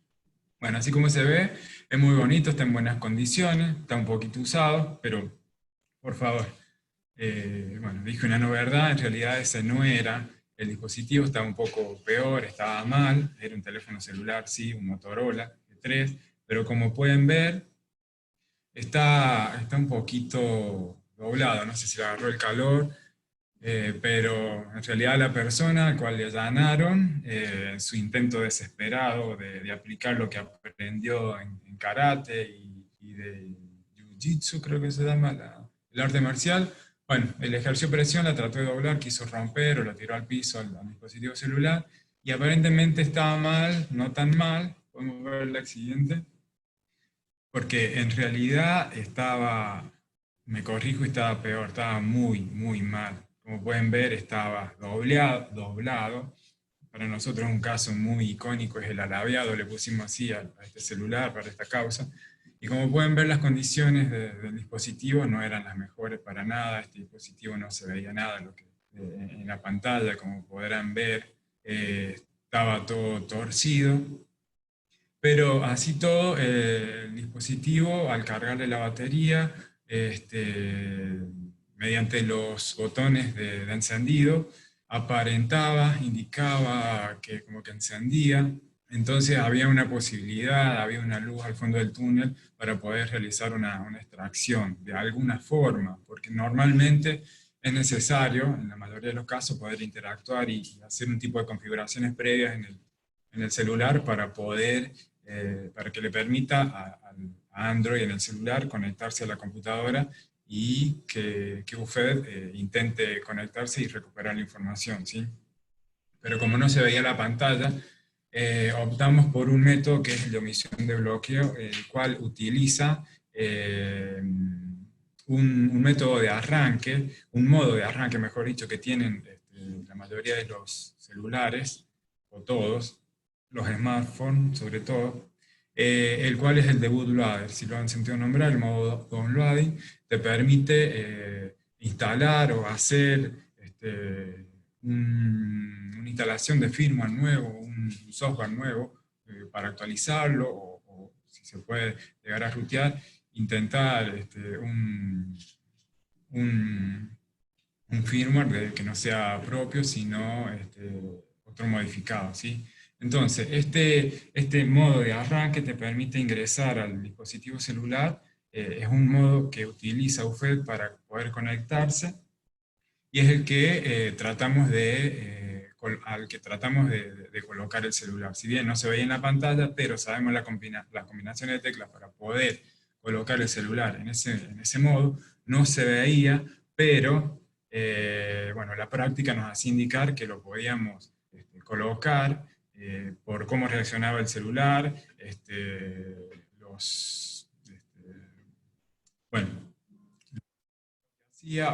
F: Bueno, así como se ve, es muy bonito, está en buenas condiciones, está un poquito usado, pero por favor, bueno, dije una no verdad, en realidad ese no era el dispositivo, estaba un poco peor, estaba mal, era un teléfono celular, sí, un Motorola G3, pero como pueden ver, está un poquito doblado, no sé si le agarró el calor, pero en realidad la persona al cual le allanaron, su intento desesperado de aplicar lo que aprendió en karate y de jiu-jitsu, creo que se llama el arte marcial, bueno, él ejerció presión, la trató de doblar, quiso romper o la tiró al piso al dispositivo celular, y aparentemente estaba mal, no tan mal, podemos ver la siguiente, porque en realidad estaba, me corrijo, estaba peor, estaba muy, muy mal. Como pueden ver, estaba doblado. Para nosotros un caso muy icónico es el alabeado, le pusimos así a este celular para esta causa. Y como pueden ver, las condiciones del dispositivo no eran las mejores para nada. Este dispositivo no se veía nada en la pantalla, como podrán ver, estaba todo torcido. Pero así todo, el dispositivo, al cargarle la batería, mediante los botones de encendido, aparentaba, indicaba que como que encendía. Entonces había una posibilidad, había una luz al fondo del túnel para poder realizar una extracción de alguna forma, porque normalmente es necesario, en la mayoría de los casos, poder interactuar y hacer un tipo de configuraciones previas en el celular para poder, para que le permita a Android en el celular conectarse a la computadora y que UFED intente conectarse y recuperar la información, ¿sí? Pero como no se veía la pantalla, optamos por un método que es el de omisión de bloqueo, el cual utiliza un método de arranque, un modo de arranque, mejor dicho, que tienen la mayoría de los celulares, o todos, los smartphones sobre todo, el cual es el de bootloader. Si lo han sentido nombrar, el modo downloading te permite instalar o hacer una instalación de firmware nuevo, un software nuevo para actualizarlo, o si se puede llegar a rutear, intentar un firmware que no sea propio, sino otro modificado, ¿sí? Entonces, este modo de arranque te permite ingresar al dispositivo celular, es un modo que utiliza UFED para poder conectarse, y es el que al que tratamos de colocar el celular. Si bien no se veía en la pantalla, pero sabemos las combinaciones de teclas para poder colocar el celular en ese modo, no se veía, pero bueno, la práctica nos hacía indicar que lo podíamos colocar por cómo reaccionaba el celular, bueno,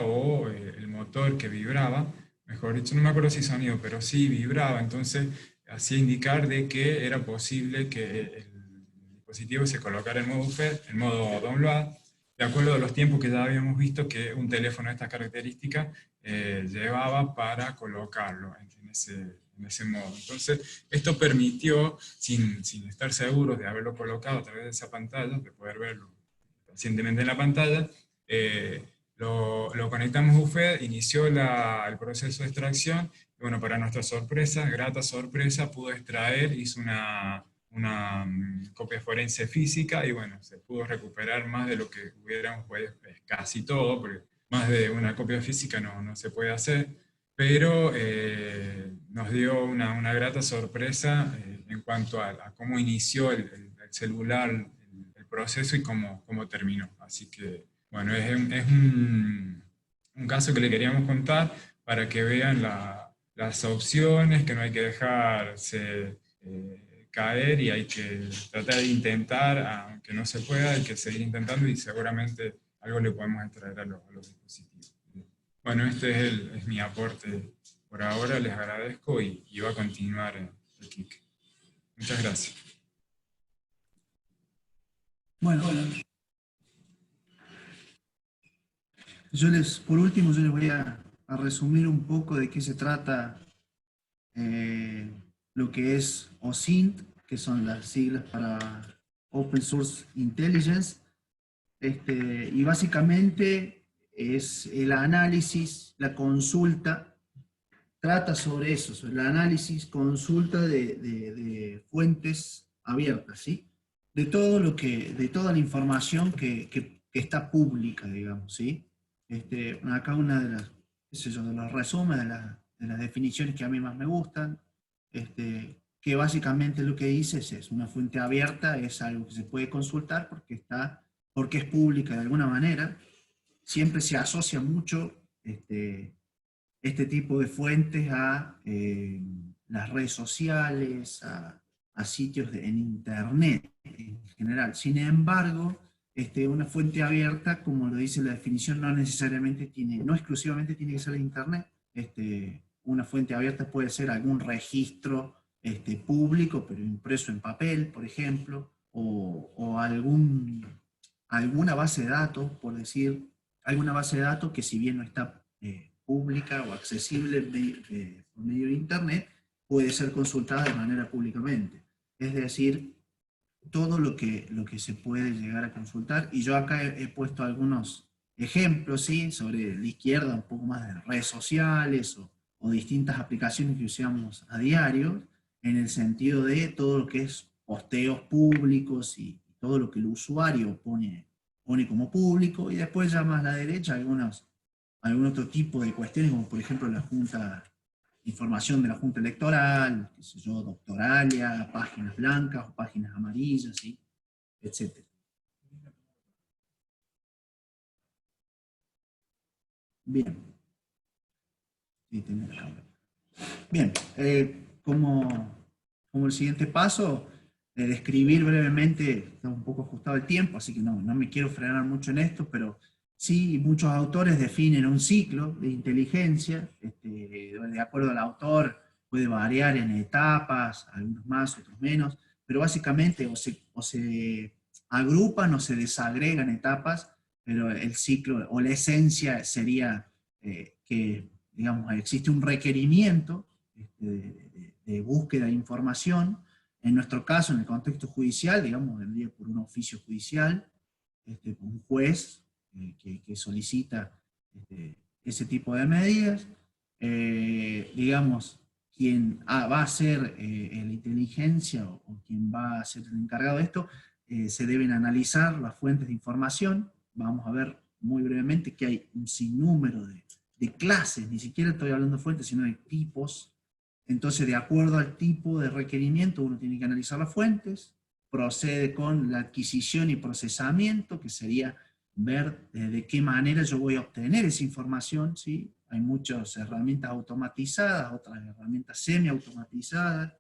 F: o el motor que vibraba, mejor dicho, no me acuerdo si sonido, pero sí vibraba, entonces hacía indicar de que era posible que el dispositivo se colocara en modo UFED, en modo download, de acuerdo a los tiempos que ya habíamos visto que un teléfono de estas características llevaba para colocarlo en ese modo. Entonces, esto permitió, sin estar seguros de haberlo colocado a través de esa pantalla, de poder verlo pacientemente en la pantalla, lo conectamos a UFED, inició el proceso de extracción, y bueno, para nuestra sorpresa, grata sorpresa, pudo extraer, hizo una copia forense física, y bueno, se pudo recuperar más de lo que hubiéramos podido, casi todo, porque más de una copia física no se puede hacer, pero nos dio una grata sorpresa en cuanto a cómo inició el celular, el proceso y cómo terminó. Así que, bueno, es un caso que le queríamos contar para que vean las opciones, que no hay que dejarse caer y hay que tratar de intentar, aunque no se pueda, hay que seguir intentando y seguramente algo le podemos extraer a los dispositivos. Bueno, es mi aporte por ahora, les agradezco y va a continuar el Kik. Muchas gracias.
E: Bueno, por último, yo les voy a resumir un poco de qué se trata lo que es OSINT, que son las siglas para Open Source Intelligence, y básicamente es el análisis, la consulta, trata sobre eso, sobre el análisis, consulta de fuentes abiertas, ¿sí? De toda la información que está pública, digamos, ¿sí? Acá una de las, qué sé yo, de los resúmenes, de las definiciones que a mí más me gustan, que básicamente lo que dice es una fuente abierta, es algo que se puede consultar porque es pública de alguna manera. Siempre se asocia mucho este tipo de fuentes a las redes sociales, a sitios en internet en general. Sin embargo, una fuente abierta, como lo dice la definición, no exclusivamente tiene que ser de internet. Una fuente abierta puede ser algún registro público, pero impreso en papel, por ejemplo, o alguna base de datos, por decir, alguna base de datos que si bien no está pública o accesible por medio de internet, puede ser consultada de manera públicamente. Es decir, todo lo que se puede llegar a consultar, y yo acá he puesto algunos ejemplos, ¿sí? Sobre la izquierda, un poco más de redes sociales o distintas aplicaciones que usamos a diario, en el sentido de todo lo que es posteos públicos y todo lo que el usuario pone como público, y después ya más a la derecha algún otro tipo de cuestiones, como por ejemplo información de la Junta Electoral, qué sé yo, doctoralia, páginas blancas o páginas amarillas, ¿sí? Etc. Bien. Sí, tengo la cámara. Bien, como el siguiente paso, describir brevemente, está un poco ajustado el tiempo, así que no me quiero frenar mucho en esto, pero sí, muchos autores definen un ciclo de inteligencia, de acuerdo al autor puede variar en etapas, algunos más, otros menos, pero básicamente o se agrupan o se desagregan etapas, pero el ciclo o la esencia sería que, digamos, existe un requerimiento de búsqueda de información. En nuestro caso, en el contexto judicial, digamos, vendría por un oficio judicial, un juez que solicita ese tipo de medidas. Digamos, quien va a hacer la inteligencia o quien va a ser el encargado de esto, se deben analizar las fuentes de información. Vamos a ver muy brevemente que hay un sinnúmero de clases, ni siquiera estoy hablando de fuentes, sino de tipos. Entonces, de acuerdo al tipo de requerimiento, uno tiene que analizar las fuentes, procede con la adquisición y procesamiento, que sería ver de qué manera yo voy a obtener esa información, ¿sí? Hay muchas herramientas automatizadas, otras herramientas semi-automatizadas,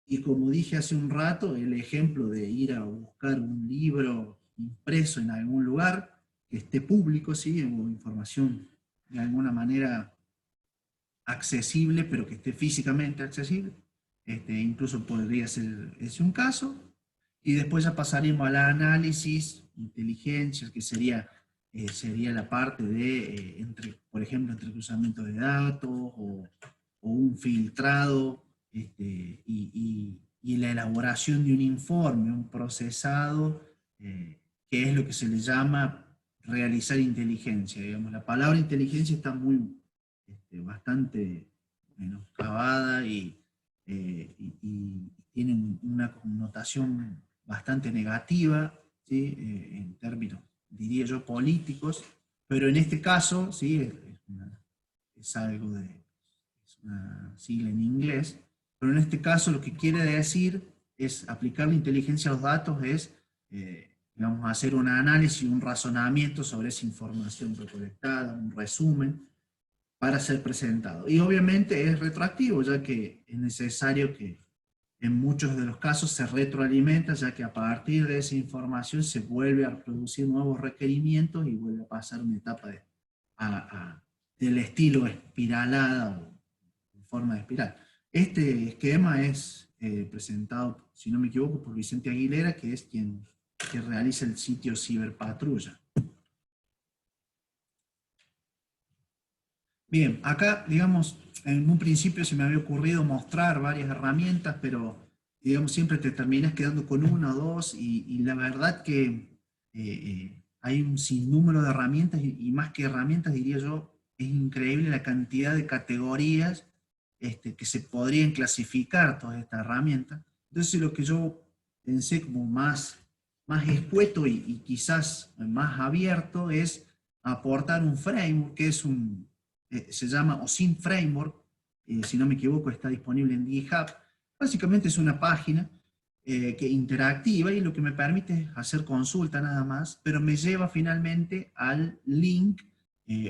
E: y como dije hace un rato, el ejemplo de ir a buscar un libro impreso en algún lugar, que esté público, ¿sí? O información de alguna manera accesible, pero que esté físicamente accesible, incluso podría ser ese un caso, y después ya pasaríamos al análisis, inteligencia, que sería la parte de, por ejemplo, entrecruzamiento de datos, o un filtrado, y la elaboración de un informe, un procesado, que es lo que se le llama realizar inteligencia. Digamos, la palabra inteligencia está bastante menoscabada y tiene una connotación bastante negativa, ¿sí? En términos, diría yo, políticos, pero en este caso, ¿sí? Es una sigla en inglés, pero en este caso lo que quiere decir es aplicar la inteligencia a los datos, es digamos, hacer un análisis, un razonamiento sobre esa información recolectada, un resumen, para ser presentado. Y obviamente es retroactivo, ya que es necesario que en muchos de los casos se retroalimenta, ya que a partir de esa información se vuelve a producir nuevos requerimientos y vuelve a pasar una etapa del estilo espiralada o en forma de espiral. Este esquema es presentado, si no me equivoco, por Vicente Aguilera, que es quien realiza el sitio Ciberpatrulla. Bien, acá, digamos, en un principio se me había ocurrido mostrar varias herramientas, pero, digamos, siempre te terminas quedando con una o dos, y la verdad que hay un sinnúmero de herramientas, y más que herramientas, diría yo, es increíble la cantidad de categorías que se podrían clasificar todas estas herramientas. Entonces lo que yo pensé como más escueto y quizás más abierto es aportar un framework que es se llama OSINT Framework, si no me equivoco está disponible en GitHub. Básicamente es una página que interactiva, y lo que me permite es hacer consulta nada más, pero me lleva finalmente al link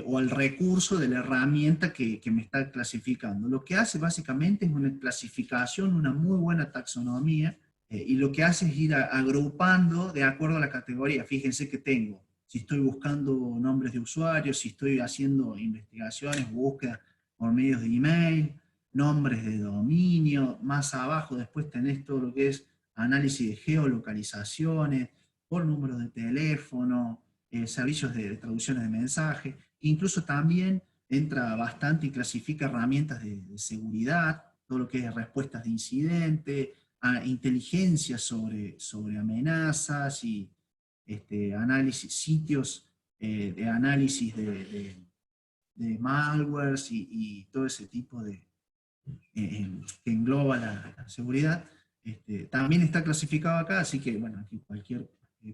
E: o al recurso de la herramienta que me está clasificando. Lo que hace básicamente es una clasificación, una muy buena taxonomía, y lo que hace es ir agrupando de acuerdo a la categoría. Fíjense que tengo, si estoy buscando nombres de usuarios, si estoy haciendo investigaciones, búsquedas por medios de email, nombres de dominio, más abajo después tenés todo lo que es análisis de geolocalizaciones, por números de teléfono, servicios de traducciones de mensaje. Incluso también entra bastante y clasifica herramientas de seguridad, todo lo que es respuestas de incidente, inteligencia sobre amenazas y análisis, sitios de análisis de malwares y todo ese tipo de que engloba la seguridad. También está clasificado acá, así que bueno, aquí cualquier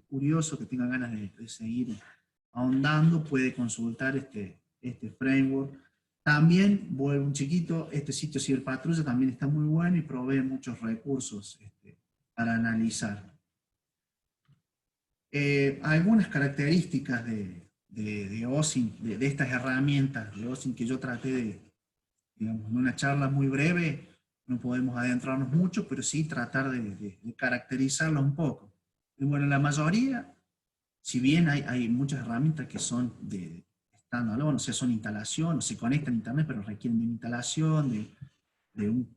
E: curioso que tenga ganas de seguir ahondando puede consultar este framework. También, vuelvo un chiquito, este sitio Ciberpatrulla también está muy bueno y provee muchos recursos para analizar. Algunas características de OSINT, de estas herramientas de OSINT que yo traté de, digamos, en una charla muy breve, no podemos adentrarnos mucho, pero sí tratar de caracterizarla un poco. Y bueno, la mayoría, si bien hay muchas herramientas que son de standalone, o sea, son instalación, o se conectan a internet, pero requieren de una instalación, de un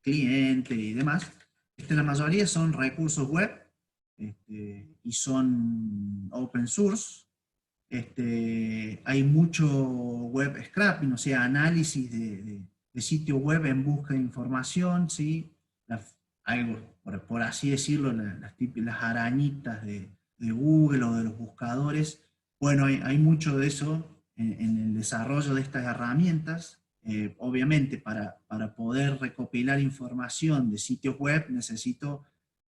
E: cliente y demás, la mayoría son recursos web, y son open source. Hay mucho web scraping, o sea, análisis de sitio web en busca de información, ¿sí? Algo, por así decirlo, las arañitas de Google o de los buscadores. Bueno, hay mucho de eso en el desarrollo de estas herramientas. Obviamente, para poder recopilar información de sitios web, necesito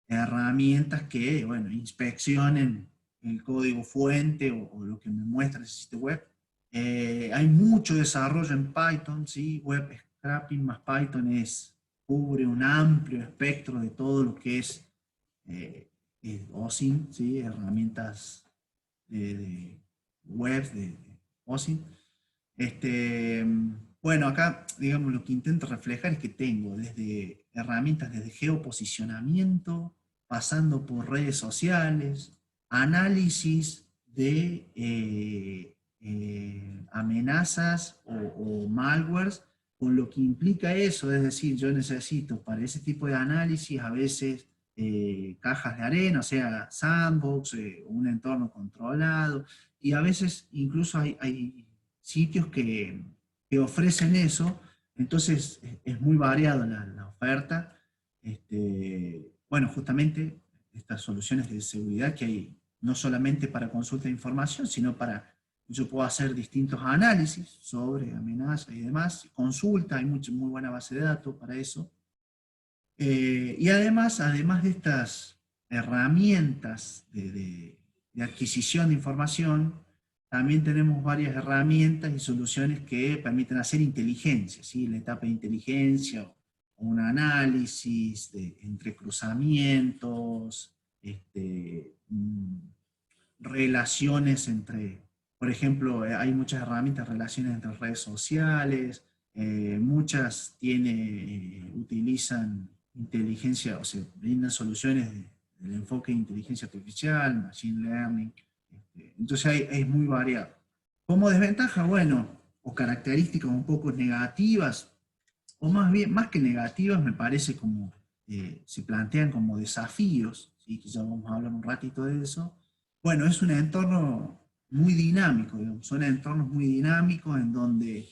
E: herramientas que, bueno, inspeccionen el código fuente o lo que me muestra ese sitio web. Hay mucho desarrollo en Python, ¿sí? Web scraping más Python cubre un amplio espectro de todo lo que es OSINT, ¿sí? Herramientas de web de OSINT. Bueno, acá, digamos, lo que intento reflejar es que tengo desde herramientas desde geoposicionamiento, pasando por redes sociales, análisis de amenazas o malwares, con lo que implica eso, es decir, yo necesito para ese tipo de análisis a veces cajas de arena, o sea, sandbox, un entorno controlado, y a veces incluso hay sitios que ofrecen eso. Entonces es muy variada la oferta. Bueno, justamente estas soluciones de seguridad que hay no solamente para consulta de información, sino para yo puedo hacer distintos análisis sobre amenazas y demás, consulta, hay muy buena base de datos para eso. Y además de estas herramientas de adquisición de información, también tenemos varias herramientas y soluciones que permiten hacer inteligencia, ¿sí? La etapa de inteligencia, o un análisis de entrecruzamientos, relaciones entre, por ejemplo, hay muchas herramientas, relaciones entre redes sociales, muchas utilizan inteligencia, o sea, brindan soluciones del enfoque de inteligencia artificial, machine learning. Entonces es muy variado. Como desventaja, bueno, o características un poco negativas, o más bien, más que negativas, me parece como, se plantean como desafíos, ¿sí? Que ya vamos a hablar un ratito de eso. Bueno, es un entorno muy dinámico, digamos, son entornos muy dinámicos en donde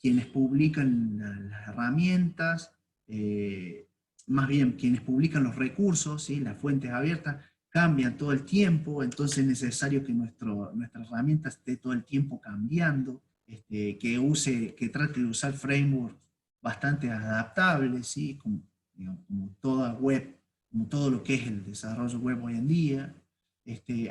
E: quienes publican las herramientas, más bien quienes publican los recursos, ¿sí? Las fuentes abiertas, cambian todo el tiempo, entonces es necesario que nuestra herramienta esté todo el tiempo cambiando, que trate de usar frameworks bastante adaptables, ¿sí? Como toda web, como todo lo que es el desarrollo web hoy en día.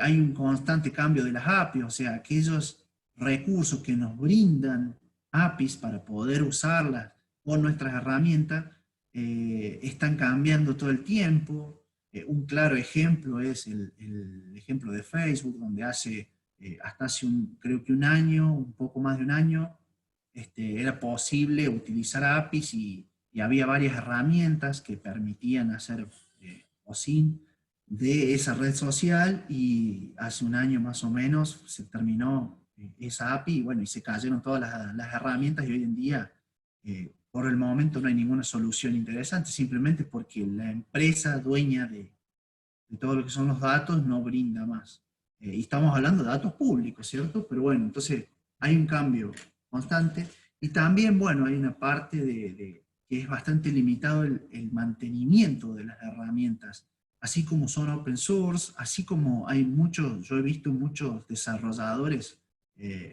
E: Hay un constante cambio de las APIs, o sea, aquellos recursos que nos brindan APIs para poder usarlas con nuestras herramientas, están cambiando todo el tiempo. Un claro ejemplo es el ejemplo de Facebook, donde hasta hace creo que un año, un poco más de un año, era posible utilizar APIs y había varias herramientas que permitían hacer OSINT de esa red social, y hace un año más o menos se terminó esa API, y bueno, y se cayeron todas las herramientas, y hoy en día por el momento no hay ninguna solución interesante, simplemente porque la empresa dueña de todo lo que son los datos no brinda más. Y estamos hablando de datos públicos, ¿cierto? Pero bueno, entonces hay un cambio constante, y también, bueno, hay una parte que es bastante limitado el mantenimiento de las herramientas, así como son open source, así como hay muchos, yo he visto muchos desarrolladores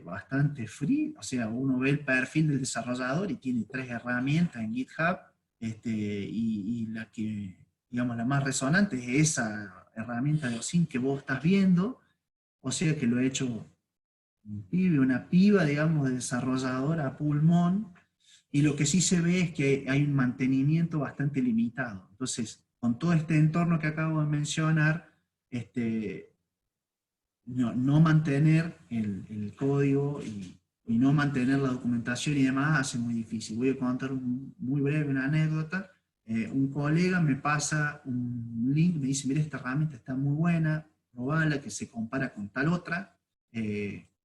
E: bastante free, o sea, uno ve el perfil del desarrollador y tiene 3 herramientas en GitHub, y la que, digamos, la más resonante es esa herramienta de OSINT que vos estás viendo, o sea que lo ha hecho un pibe, una piba, digamos, de desarrollador a pulmón, y lo que sí se ve es que hay un mantenimiento bastante limitado. Entonces, con todo este entorno que acabo de mencionar, no mantener el código y no mantener la documentación y demás hace muy difícil. Voy a contar muy breve una anécdota. Un colega me pasa un link, me dice, mira, esta herramienta está muy buena, probala, que se compara con tal otra.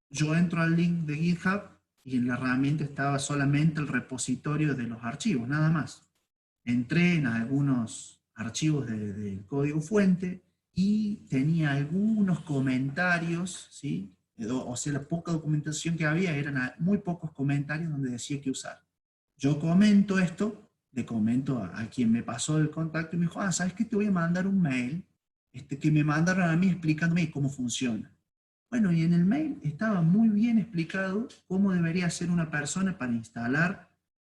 E: Yo entro al link de GitHub y en la herramienta estaba solamente el repositorio de los archivos, nada más. Entré en algunos archivos del código fuente y tenía algunos comentarios, ¿sí? O sea, la poca documentación que había eran muy pocos comentarios donde decía qué usar. Yo comento esto, le comento a quien me pasó el contacto y me dijo, ¿sabes qué? Te voy a mandar un mail que me mandaron a mí explicándome cómo funciona. Bueno, y en el mail estaba muy bien explicado cómo debería ser una persona para instalar,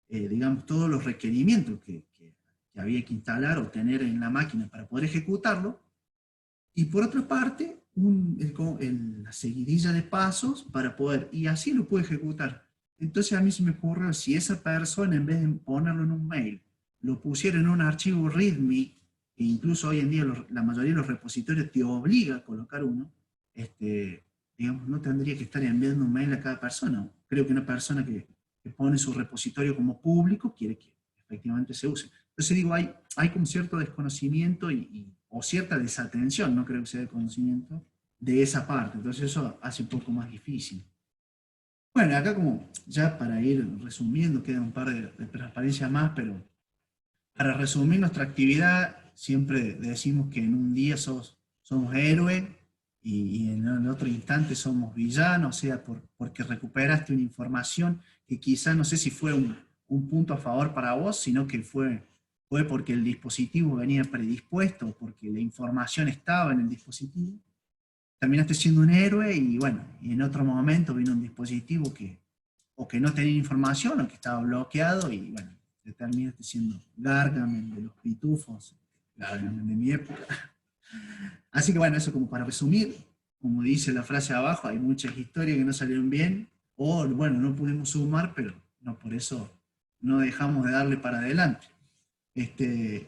E: digamos, todos los requerimientos que había que instalar o tener en la máquina para poder ejecutarlo. Y por otra parte, la seguidilla de pasos para poder, y así lo puede ejecutar. Entonces a mí se me ocurrió, si esa persona, en vez de ponerlo en un mail, lo pusiera en un archivo README, e incluso hoy en día la mayoría de los repositorios te obliga a colocar uno, digamos, no tendría que estar enviando un mail a cada persona. Creo que una persona que pone su repositorio como público quiere que efectivamente se use. Entonces digo, hay como cierto desconocimiento o cierta desatención, no creo que sea desconocimiento, de esa parte. Entonces eso hace un poco más difícil. Bueno, acá como ya para ir resumiendo, queda un par de transparencias más, pero para resumir nuestra actividad, siempre decimos que en un día somos héroe y en el otro instante somos villanos, o sea, porque recuperaste una información que quizás no sé si fue un punto a favor para vos, sino que fue porque el dispositivo venía predispuesto, porque la información estaba en el dispositivo. Terminaste siendo un héroe y bueno, y en otro momento vino un dispositivo que no tenía información o que estaba bloqueado y bueno, te terminaste siendo Gargamel de los pitufos, Gargamel de mi época. Así que bueno, eso como para resumir, como dice la frase abajo, hay muchas historias que no salieron bien, o bueno, no pudimos sumar, pero no por eso no dejamos de darle para adelante.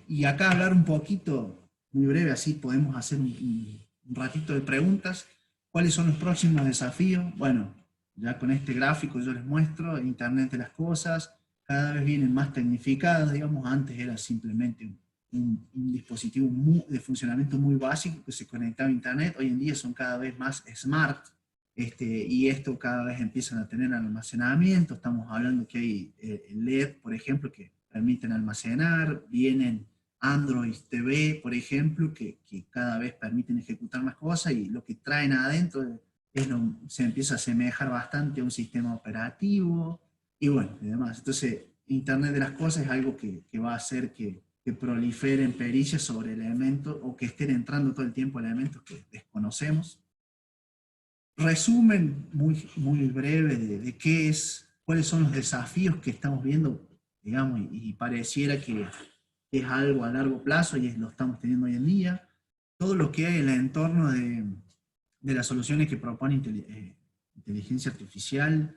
E: Y acá hablar un poquito, muy breve, así podemos hacer un ratito de preguntas. ¿Cuáles son los próximos desafíos? Bueno, ya con este gráfico yo les muestro, el Internet de las cosas, cada vez vienen más tecnificadas, digamos, antes era simplemente un dispositivo de funcionamiento muy básico que se conectaba a Internet, hoy en día son cada vez más smart, y esto cada vez empiezan a tener almacenamiento. Estamos hablando que hay LED, por ejemplo, que permiten almacenar, vienen Android TV, por ejemplo, que cada vez permiten ejecutar más cosas, y lo que traen adentro se empieza a asemejar bastante a un sistema operativo, y bueno, y demás. Entonces, Internet de las cosas es algo que va a hacer que proliferen pericias sobre elementos, o que estén entrando todo el tiempo elementos que desconocemos. Resumen muy breve de cuáles son los desafíos que estamos viendo, digamos, y pareciera que es algo a largo plazo, y lo estamos teniendo hoy en día. Todo lo que hay en el entorno de las soluciones que propone inteligencia artificial,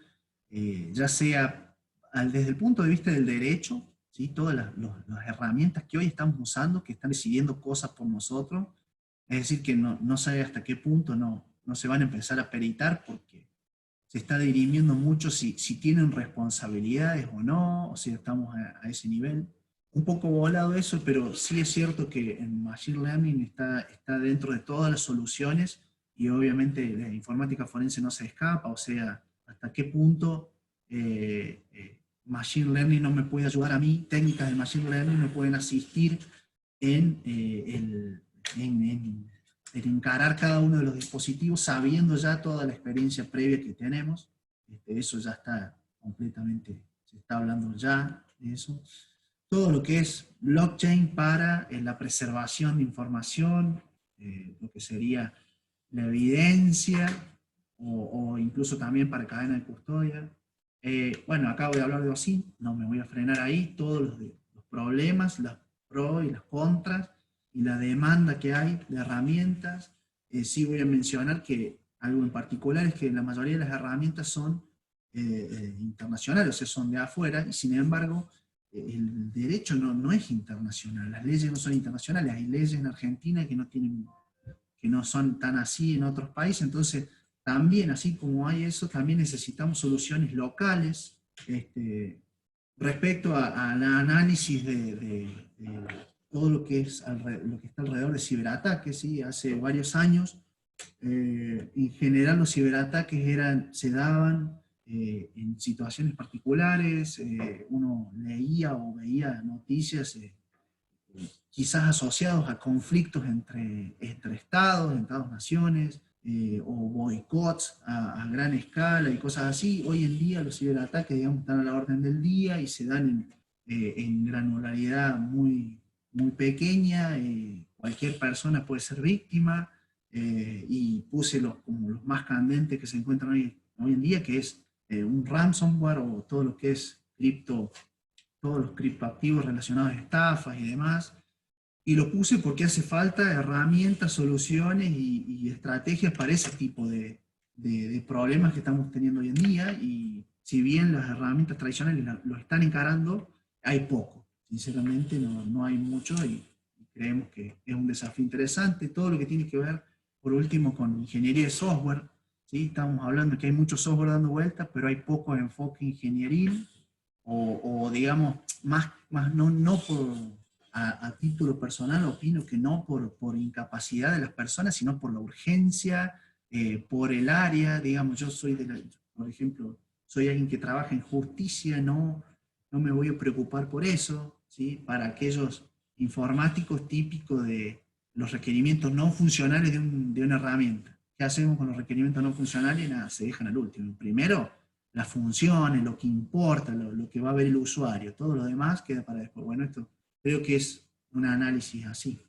E: ya sea desde el punto de vista del derecho, ¿sí? Todas las herramientas que hoy estamos usando, que están decidiendo cosas por nosotros, es decir, que no sabe hasta qué punto no se van a empezar a peritar, porque se está dirimiendo mucho si tienen responsabilidades o no, o si estamos a ese nivel. Un poco volado eso, pero sí es cierto que en Machine Learning está dentro de todas las soluciones, y obviamente la informática forense no se escapa. O sea, hasta qué punto Machine Learning no me puede ayudar a mí, técnicas de Machine Learning me pueden asistir en encarar cada uno de los dispositivos, sabiendo ya toda la experiencia previa que tenemos. Eso ya está completamente, se está hablando ya de eso. Todo lo que es blockchain para la preservación de información, lo que sería la evidencia, o incluso también para cadena de custodia. Bueno, acá voy a hablar de OSINT, no me voy a frenar ahí, todos los problemas, las pros y las contras, y la demanda que hay de herramientas. Sí voy a mencionar que algo en particular es que la mayoría de las herramientas son internacionales, o sea, son de afuera, y sin embargo, el derecho no es internacional, las leyes no son internacionales, hay leyes en Argentina que no son tan así en otros países. Entonces también, así como hay eso, también necesitamos soluciones locales respecto al análisis de todo lo que está alrededor de ciberataques. ¿Sí? Hace varios años, en general los ciberataques se daban en situaciones particulares. Uno leía o veía noticias quizás asociados a conflictos entre estados, naciones, o boicots a gran escala y cosas así. Hoy en día los ciberataques, digamos, están a la orden del día y se dan en granularidad muy pequeña. Cualquier persona puede ser víctima, y puse como los más candentes que se encuentran hoy en día, que es un ransomware, o todo lo que es todos los criptoactivos relacionados a estafas y demás. Y lo puse porque hace falta herramientas, soluciones y estrategias para ese tipo de problemas que estamos teniendo hoy en día. Y si bien las herramientas tradicionales lo están encarando, hay poco. Sinceramente no hay mucho, y creemos que es un desafío interesante. Todo lo que tiene que ver, por último, con ingeniería de software. ¿Sí? Estamos hablando de que hay mucho software dando vueltas, pero hay poco enfoque ingenieril, o digamos, más no por a título personal, opino que no por incapacidad de las personas, sino por la urgencia, por el área. Digamos, yo soy por ejemplo, soy alguien que trabaja en justicia, no me voy a preocupar por eso. ¿Sí? Para aquellos informáticos, típicos de los requerimientos no funcionales de una herramienta. ¿Qué hacemos con los requerimientos no funcionales? Nada, se dejan al último. Primero, las funciones, lo que importa, lo que va a ver el usuario. Todo lo demás queda para después. Bueno, esto creo que es un análisis así.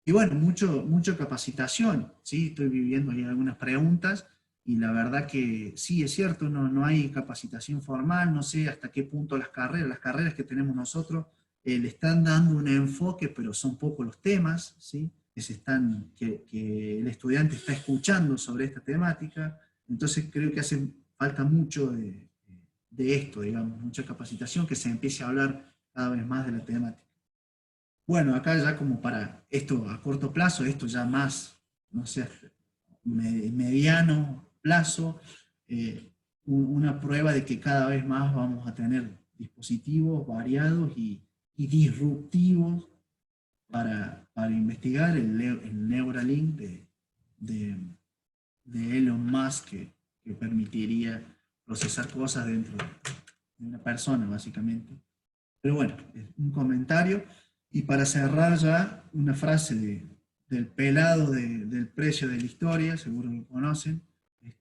E: Y bueno, mucha capacitación. ¿Sí? Estoy viviendo ahí algunas preguntas, y la verdad que sí, es cierto, no hay capacitación formal. No sé hasta qué punto las carreras que tenemos nosotros le están dando un enfoque, pero son pocos los temas, ¿sí? que el estudiante está escuchando sobre esta temática. Entonces creo que hace falta mucho de esto, digamos, mucha capacitación, que se empiece a hablar cada vez más de la temática. Bueno, acá ya como para esto a corto plazo, esto ya más, no sé, mediano plazo, una prueba de que cada vez más vamos a tener dispositivos variados y disruptivos para investigar. El Neuralink de Elon Musk, que que permitiría procesar cosas dentro de una persona, básicamente. Pero bueno, un comentario. Y para cerrar ya, una frase del pelado del precio de la historia, seguro lo conocen,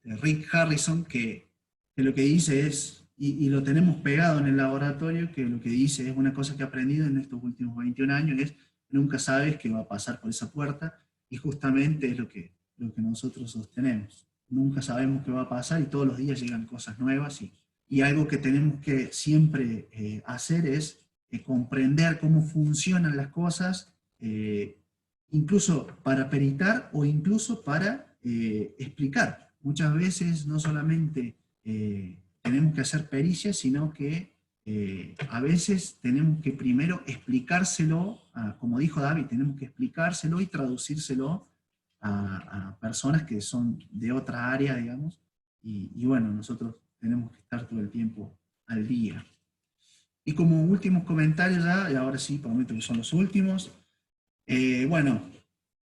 E: Rick Harrison, que lo que dice es, y lo tenemos pegado en el laboratorio, que lo que dice es una cosa que he aprendido en estos últimos 21 años, es nunca sabes qué va a pasar por esa puerta, y justamente es lo que nosotros sostenemos. Nunca sabemos qué va a pasar y todos los días llegan cosas nuevas, y algo que tenemos que siempre hacer es comprender cómo funcionan las cosas, incluso para peritar o incluso para explicar. Muchas veces no solamente tenemos que hacer pericias, sino que a veces tenemos que primero explicárselo, como dijo David, tenemos que explicárselo y traducírselo a personas que son de otra área, digamos, y bueno, nosotros tenemos que estar todo el tiempo al día. Y como últimos comentarios ya, y ahora sí, prometo que son los últimos, bueno,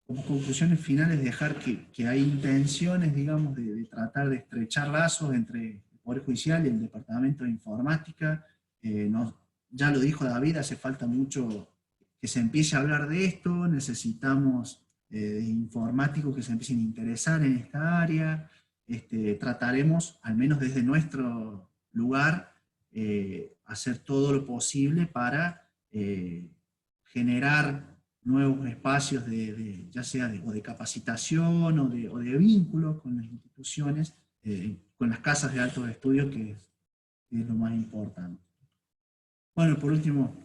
E: como conclusiones finales, dejar que hay intenciones, digamos, de tratar de estrechar lazos entre el Poder Judicial y el Departamento de Informática. Ya lo dijo David, hace falta mucho que se empiece a hablar de esto, necesitamos informáticos que se empiecen a interesar en esta área. Trataremos, al menos desde nuestro lugar, hacer todo lo posible para generar nuevos espacios ya sea de capacitación o de vínculo con las instituciones, con las casas de altos estudios, que es lo más importante. Bueno, por último,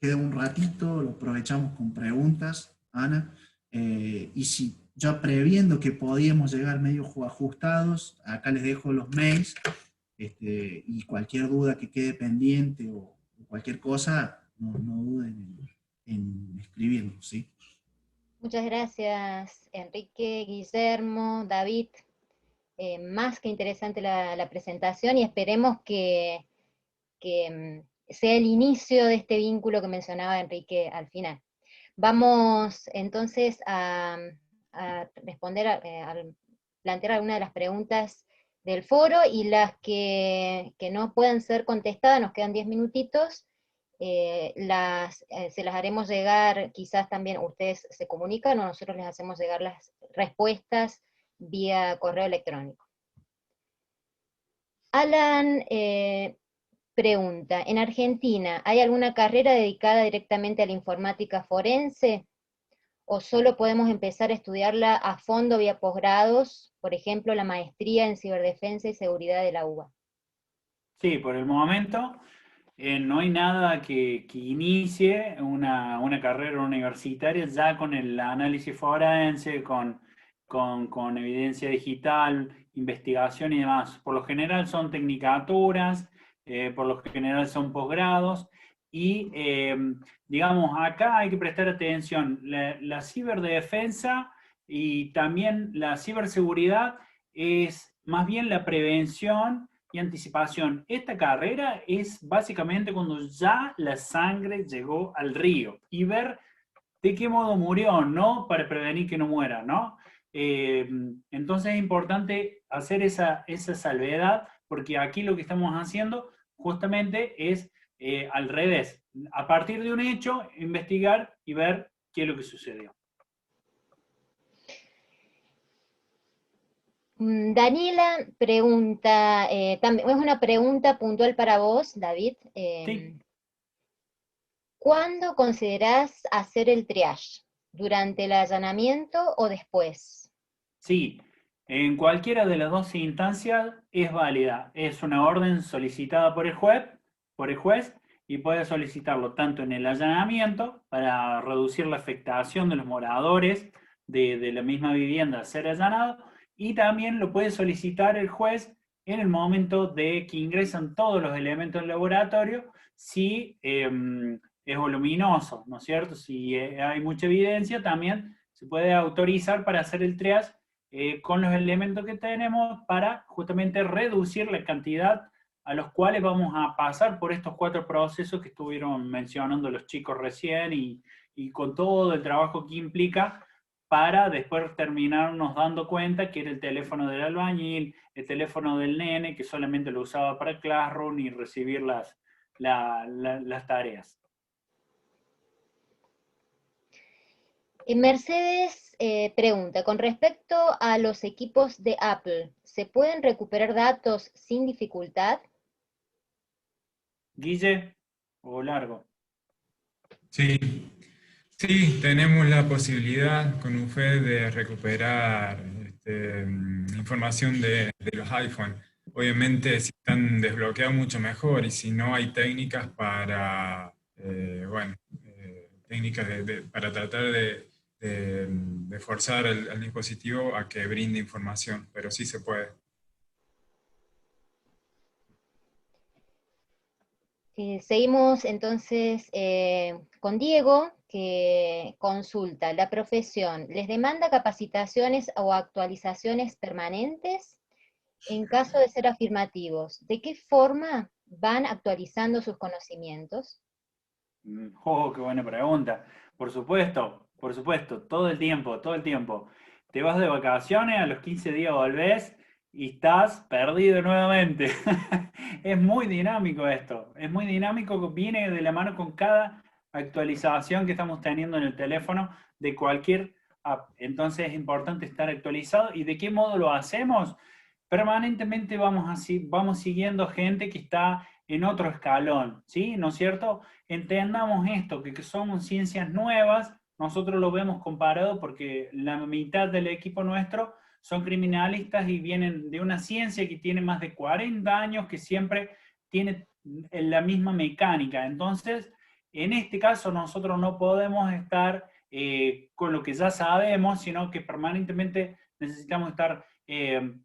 E: queda un ratito, lo aprovechamos con preguntas, Ana, y si ya previendo que podíamos llegar medio ajustados, acá les dejo los mails, y cualquier duda que quede pendiente o cualquier cosa, no duden en escribirnos, ¿sí?
A: Muchas gracias, Enrique, Guillermo, David. Más que interesante la presentación, y esperemos que sea el inicio de este vínculo que mencionaba Enrique al final. Vamos entonces a responder, a plantear algunas de las preguntas del foro, y las que no puedan ser contestadas, nos quedan 10 minutitos, se las haremos llegar, quizás también ustedes se comunican o nosotros les hacemos llegar las respuestas vía correo electrónico. Alan pregunta, ¿en Argentina hay alguna carrera dedicada directamente a la informática forense? ¿O solo podemos empezar a estudiarla a fondo vía posgrados, por ejemplo, la maestría en ciberdefensa y seguridad de la UBA?
D: Sí, por el momento no hay nada que inicie una carrera universitaria ya con el análisis forense, con evidencia digital, investigación y demás. Por lo general son tecnicaturas, por lo general son posgrados, y digamos, acá hay que prestar atención. La ciberdefensa y también la ciberseguridad es más bien la prevención y anticipación. Esta carrera es básicamente cuando ya la sangre llegó al río, y ver de qué modo murió, ¿no? Para prevenir que no muera, ¿no? Entonces es importante hacer esa salvedad, porque aquí lo que estamos haciendo justamente es al revés. A partir de un hecho, investigar y ver qué es lo que sucedió.
A: Daniela pregunta, también es una pregunta puntual para vos, David.
D: Sí.
A: ¿Cuándo considerás hacer el triage? ¿Durante el allanamiento o después?
D: Sí, en cualquiera de las dos instancias es válida. Es una orden solicitada por el juez, y puede solicitarlo tanto en el allanamiento para reducir la afectación de los moradores de la misma vivienda al ser allanado, y también lo puede solicitar el juez en el momento de que ingresan todos los elementos del laboratorio, si es voluminoso, ¿no es cierto? Si hay mucha evidencia, también se puede autorizar para hacer el triage con los elementos que tenemos, para justamente reducir la cantidad a los cuales vamos a pasar por estos 4 procesos que estuvieron mencionando los chicos recién, y con todo el trabajo que implica para después terminarnos dando cuenta que era el teléfono del albañil, el teléfono del nene, que solamente lo usaba para Classroom y recibir las tareas.
A: Mercedes pregunta, con respecto a los equipos de Apple, ¿se pueden recuperar datos sin dificultad?
D: Guille, o largo.
F: Sí, sí, tenemos la posibilidad con UFED de recuperar información de los iPhone. Obviamente, si están desbloqueados, mucho mejor, y si no, hay técnicas para, técnicas para tratar de forzar al dispositivo a que brinde información, pero sí se puede.
A: Seguimos entonces con Diego, que consulta, ¿la profesión les demanda capacitaciones o actualizaciones permanentes? En caso de ser afirmativos, ¿de qué forma van actualizando sus conocimientos?
D: Oh, qué buena pregunta. Por supuesto, todo el tiempo, todo el tiempo. Te vas de vacaciones, a los 15 días volvés y estás perdido nuevamente. Es muy dinámico esto, es muy dinámico, viene de la mano con cada actualización que estamos teniendo en el teléfono de cualquier app. Entonces es importante estar actualizado. ¿Y de qué modo lo hacemos? Permanentemente vamos siguiendo gente que está en otro escalón, ¿sí? ¿No es cierto? Entendamos esto, que son ciencias nuevas, nosotros lo vemos comparado porque la mitad del equipo nuestro son criminalistas y vienen de una ciencia que tiene más de 40 años, que siempre tiene la misma mecánica. Entonces, en este caso nosotros no podemos estar con lo que ya sabemos, sino que permanentemente necesitamos estar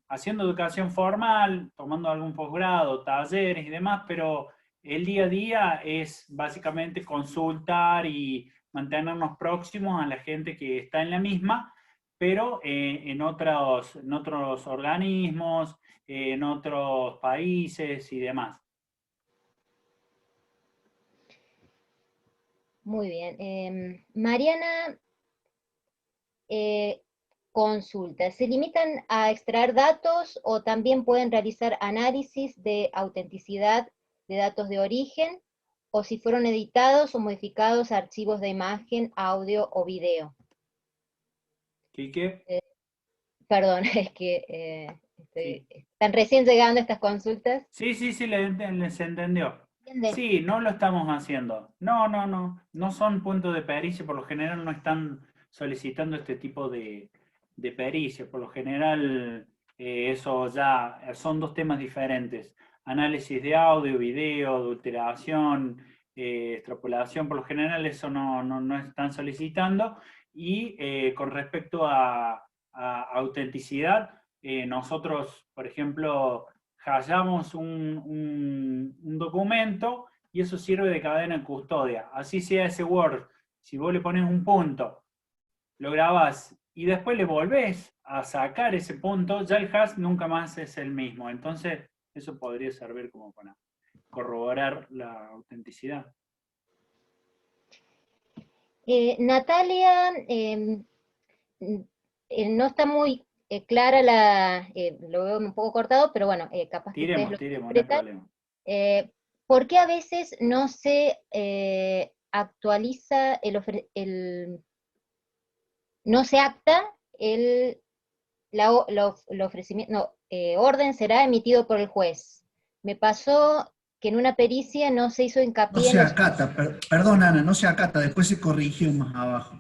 D: haciendo educación formal, tomando algún posgrado, talleres y demás, pero el día a día es básicamente consultar y mantenernos próximos a la gente que está en la misma, pero en otros organismos, en otros países y demás.
A: Muy bien. Mariana consulta, ¿se limitan a extraer datos o también pueden realizar análisis de autenticidad de datos de origen, o si fueron editados o modificados a archivos de imagen, audio o video?
D: ¿Quique?
A: Perdón, es que están recién llegando estas consultas.
D: Sí, les entendió.
A: ¿Entiendes?
D: Sí, no lo estamos haciendo. No son puntos de pericia, por lo general no están solicitando este tipo de pericia. Por lo general, eso ya son dos temas diferentes. Análisis de audio, video, adulteración, extrapolación, por lo general eso no están solicitando. Y con respecto a autenticidad, nosotros, por ejemplo, hallamos un documento y eso sirve de cadena en custodia. Así sea ese Word, si vos le pones un punto, lo grabás y después le volvés a sacar ese punto, ya el hash nunca más es el mismo. Entonces, eso podría servir como para corroborar la autenticidad.
A: Natalia, no está muy clara lo veo un poco cortado, pero bueno, capaz que ustedes lo
D: tiremos, no hay problema.
A: ¿Por qué a veces no se actualiza no se acta orden será emitido por el juez? Me pasó que en una pericia no se hizo hincapié.
E: No se acata, perdón Ana, no se acata, después se corrigió más abajo.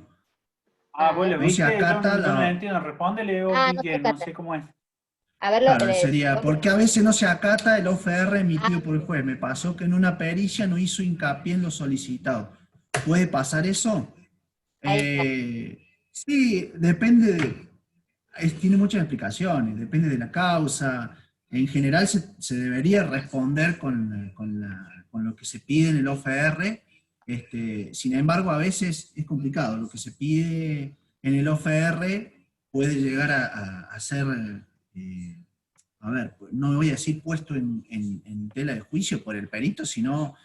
D: ¿Vos lo viste? Yo no entiendo, respóndele, Quique, no sé cómo es.
A: A ver,
E: claro, sería, porque a veces no se acata el OFR emitido por el juez. Me pasó que en una pericia no hizo hincapié en lo solicitado. ¿Puede pasar eso? Sí, depende tiene muchas explicaciones, depende de la causa. En general se debería responder con lo que se pide en el OFR. Sin embargo, a veces es complicado. Lo que se pide en el OFR puede llegar a ser, no voy a decir puesto en tela de juicio por el perito, sino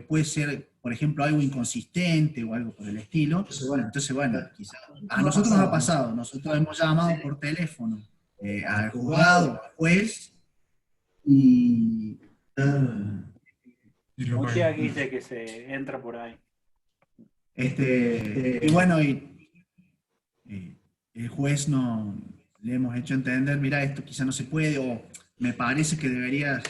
E: puede ser, por ejemplo, algo inconsistente o algo por el estilo. Entonces, bueno, quizás a nosotros nos ha pasado, nosotros hemos llamado por teléfono al juzgado, al juez, y...
D: Muchas dice que se entra por ahí.
E: Y bueno, el juez le hemos hecho entender, mira, esto quizá no se puede, o me parece que deberías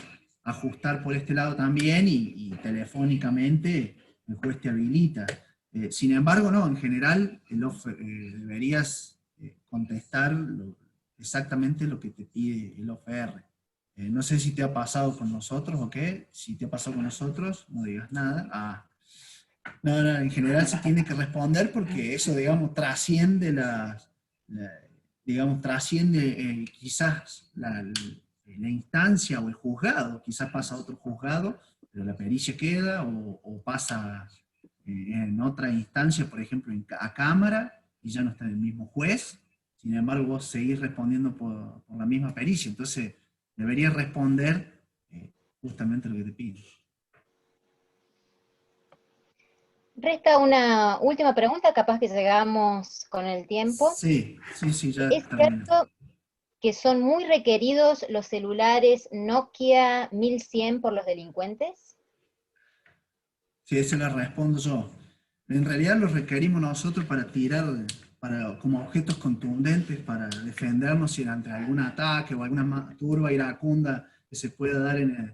E: ajustar por este lado también, y telefónicamente el juez te habilita. Sin embargo, no, en general deberías contestar exactamente lo que te pide el OFR. No sé si te ha pasado con nosotros o qué. Si te ha pasado con nosotros, no digas nada. No, en general se tiene que responder porque eso, digamos, trasciende quizás la instancia o el juzgado. Quizás pasa a otro juzgado, pero la pericia queda, o pasa en otra instancia, por ejemplo, a cámara, y ya no está el mismo juez. Sin embargo, vos seguís respondiendo por la misma pericia. Entonces, deberías responder justamente lo que te piden.
A: Resta una última pregunta, capaz que llegamos con el tiempo.
E: Sí, ya
A: ¿Es
E: termino.
A: cierto que son muy requeridos los celulares Nokia 1100 por los delincuentes?
E: Sí, esa la respondo yo. En realidad los requerimos nosotros para tirar, como objetos contundentes, para defendernos ante algún ataque o alguna turba iracunda que se pueda dar en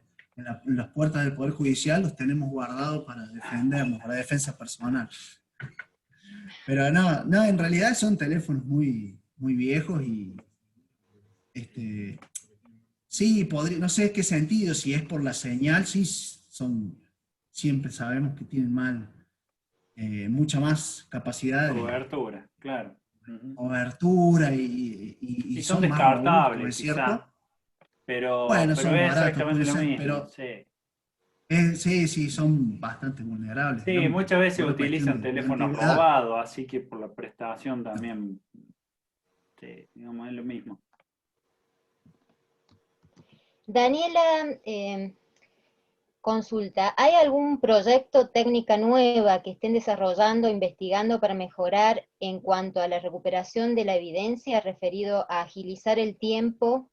E: las puertas del Poder Judicial. Los tenemos guardados para defendernos, para defensa personal. Pero no, en realidad son teléfonos muy, muy viejos y sí, no sé qué sentido, si es por la señal, sí, siempre sabemos que tienen mucha más capacidad de
D: Cobertura, claro.
E: cobertura y
D: son
E: más
D: descartables,
E: robustos, ¿es cierto?
D: Pero
E: Son
D: es
E: baratos,
D: exactamente
E: puede
D: lo
E: ser,
D: mismo.
E: pero
D: Sí.
E: sí, son bastante vulnerables.
D: Sí,
E: digamos,
D: muchas veces
E: por una cuestión
D: utilizan
E: de
D: teléfonos
E: antigüedad.
D: robados, así que por la prestación también, sí, digamos, es lo mismo.
A: Daniela, consulta, ¿hay algún proyecto técnica nueva que estén desarrollando, investigando para mejorar en cuanto a la recuperación de la evidencia referido a agilizar el tiempo?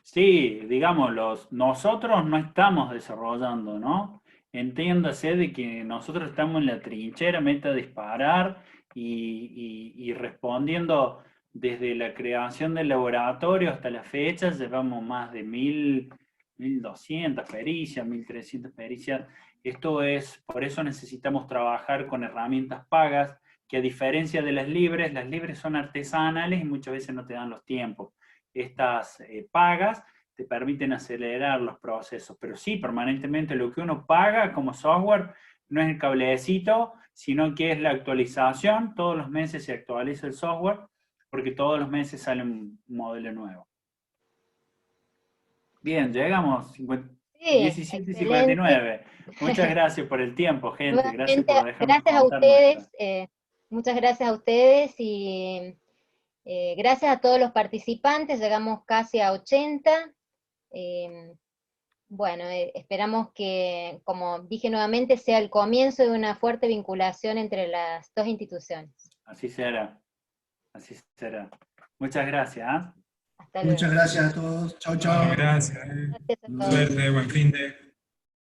D: Sí, digamos, nosotros no estamos desarrollando, ¿no? Entiéndase de que nosotros estamos en la trinchera, meta disparar y respondiendo desde la creación del laboratorio hasta la fecha, llevamos más de 1.200 pericias, 1.300 pericias. Esto es, por eso necesitamos trabajar con herramientas pagas, que a diferencia de las libres son artesanales y muchas veces no te dan los tiempos. Estas pagas te permiten acelerar los procesos, pero sí, permanentemente lo que uno paga como software no es el cablecito, sino que es la actualización. Todos los meses se actualiza el software, porque todos los meses sale un modelo nuevo. Bien, llegamos 17:59. Muchas gracias por el tiempo, gente. Gracias por dejarme
A: gracias a
D: contar
A: ustedes, muchas gracias a ustedes y gracias a todos los participantes, llegamos casi a 80. Bueno, esperamos que, como dije nuevamente, sea el comienzo de una fuerte vinculación entre las dos instituciones.
D: Así será. Así será. Muchas gracias.
A: Hasta luego.
E: Muchas gracias a todos. Chau, chau.
F: Gracias.
A: Gracias a todos.
F: Suerte, buen fin de...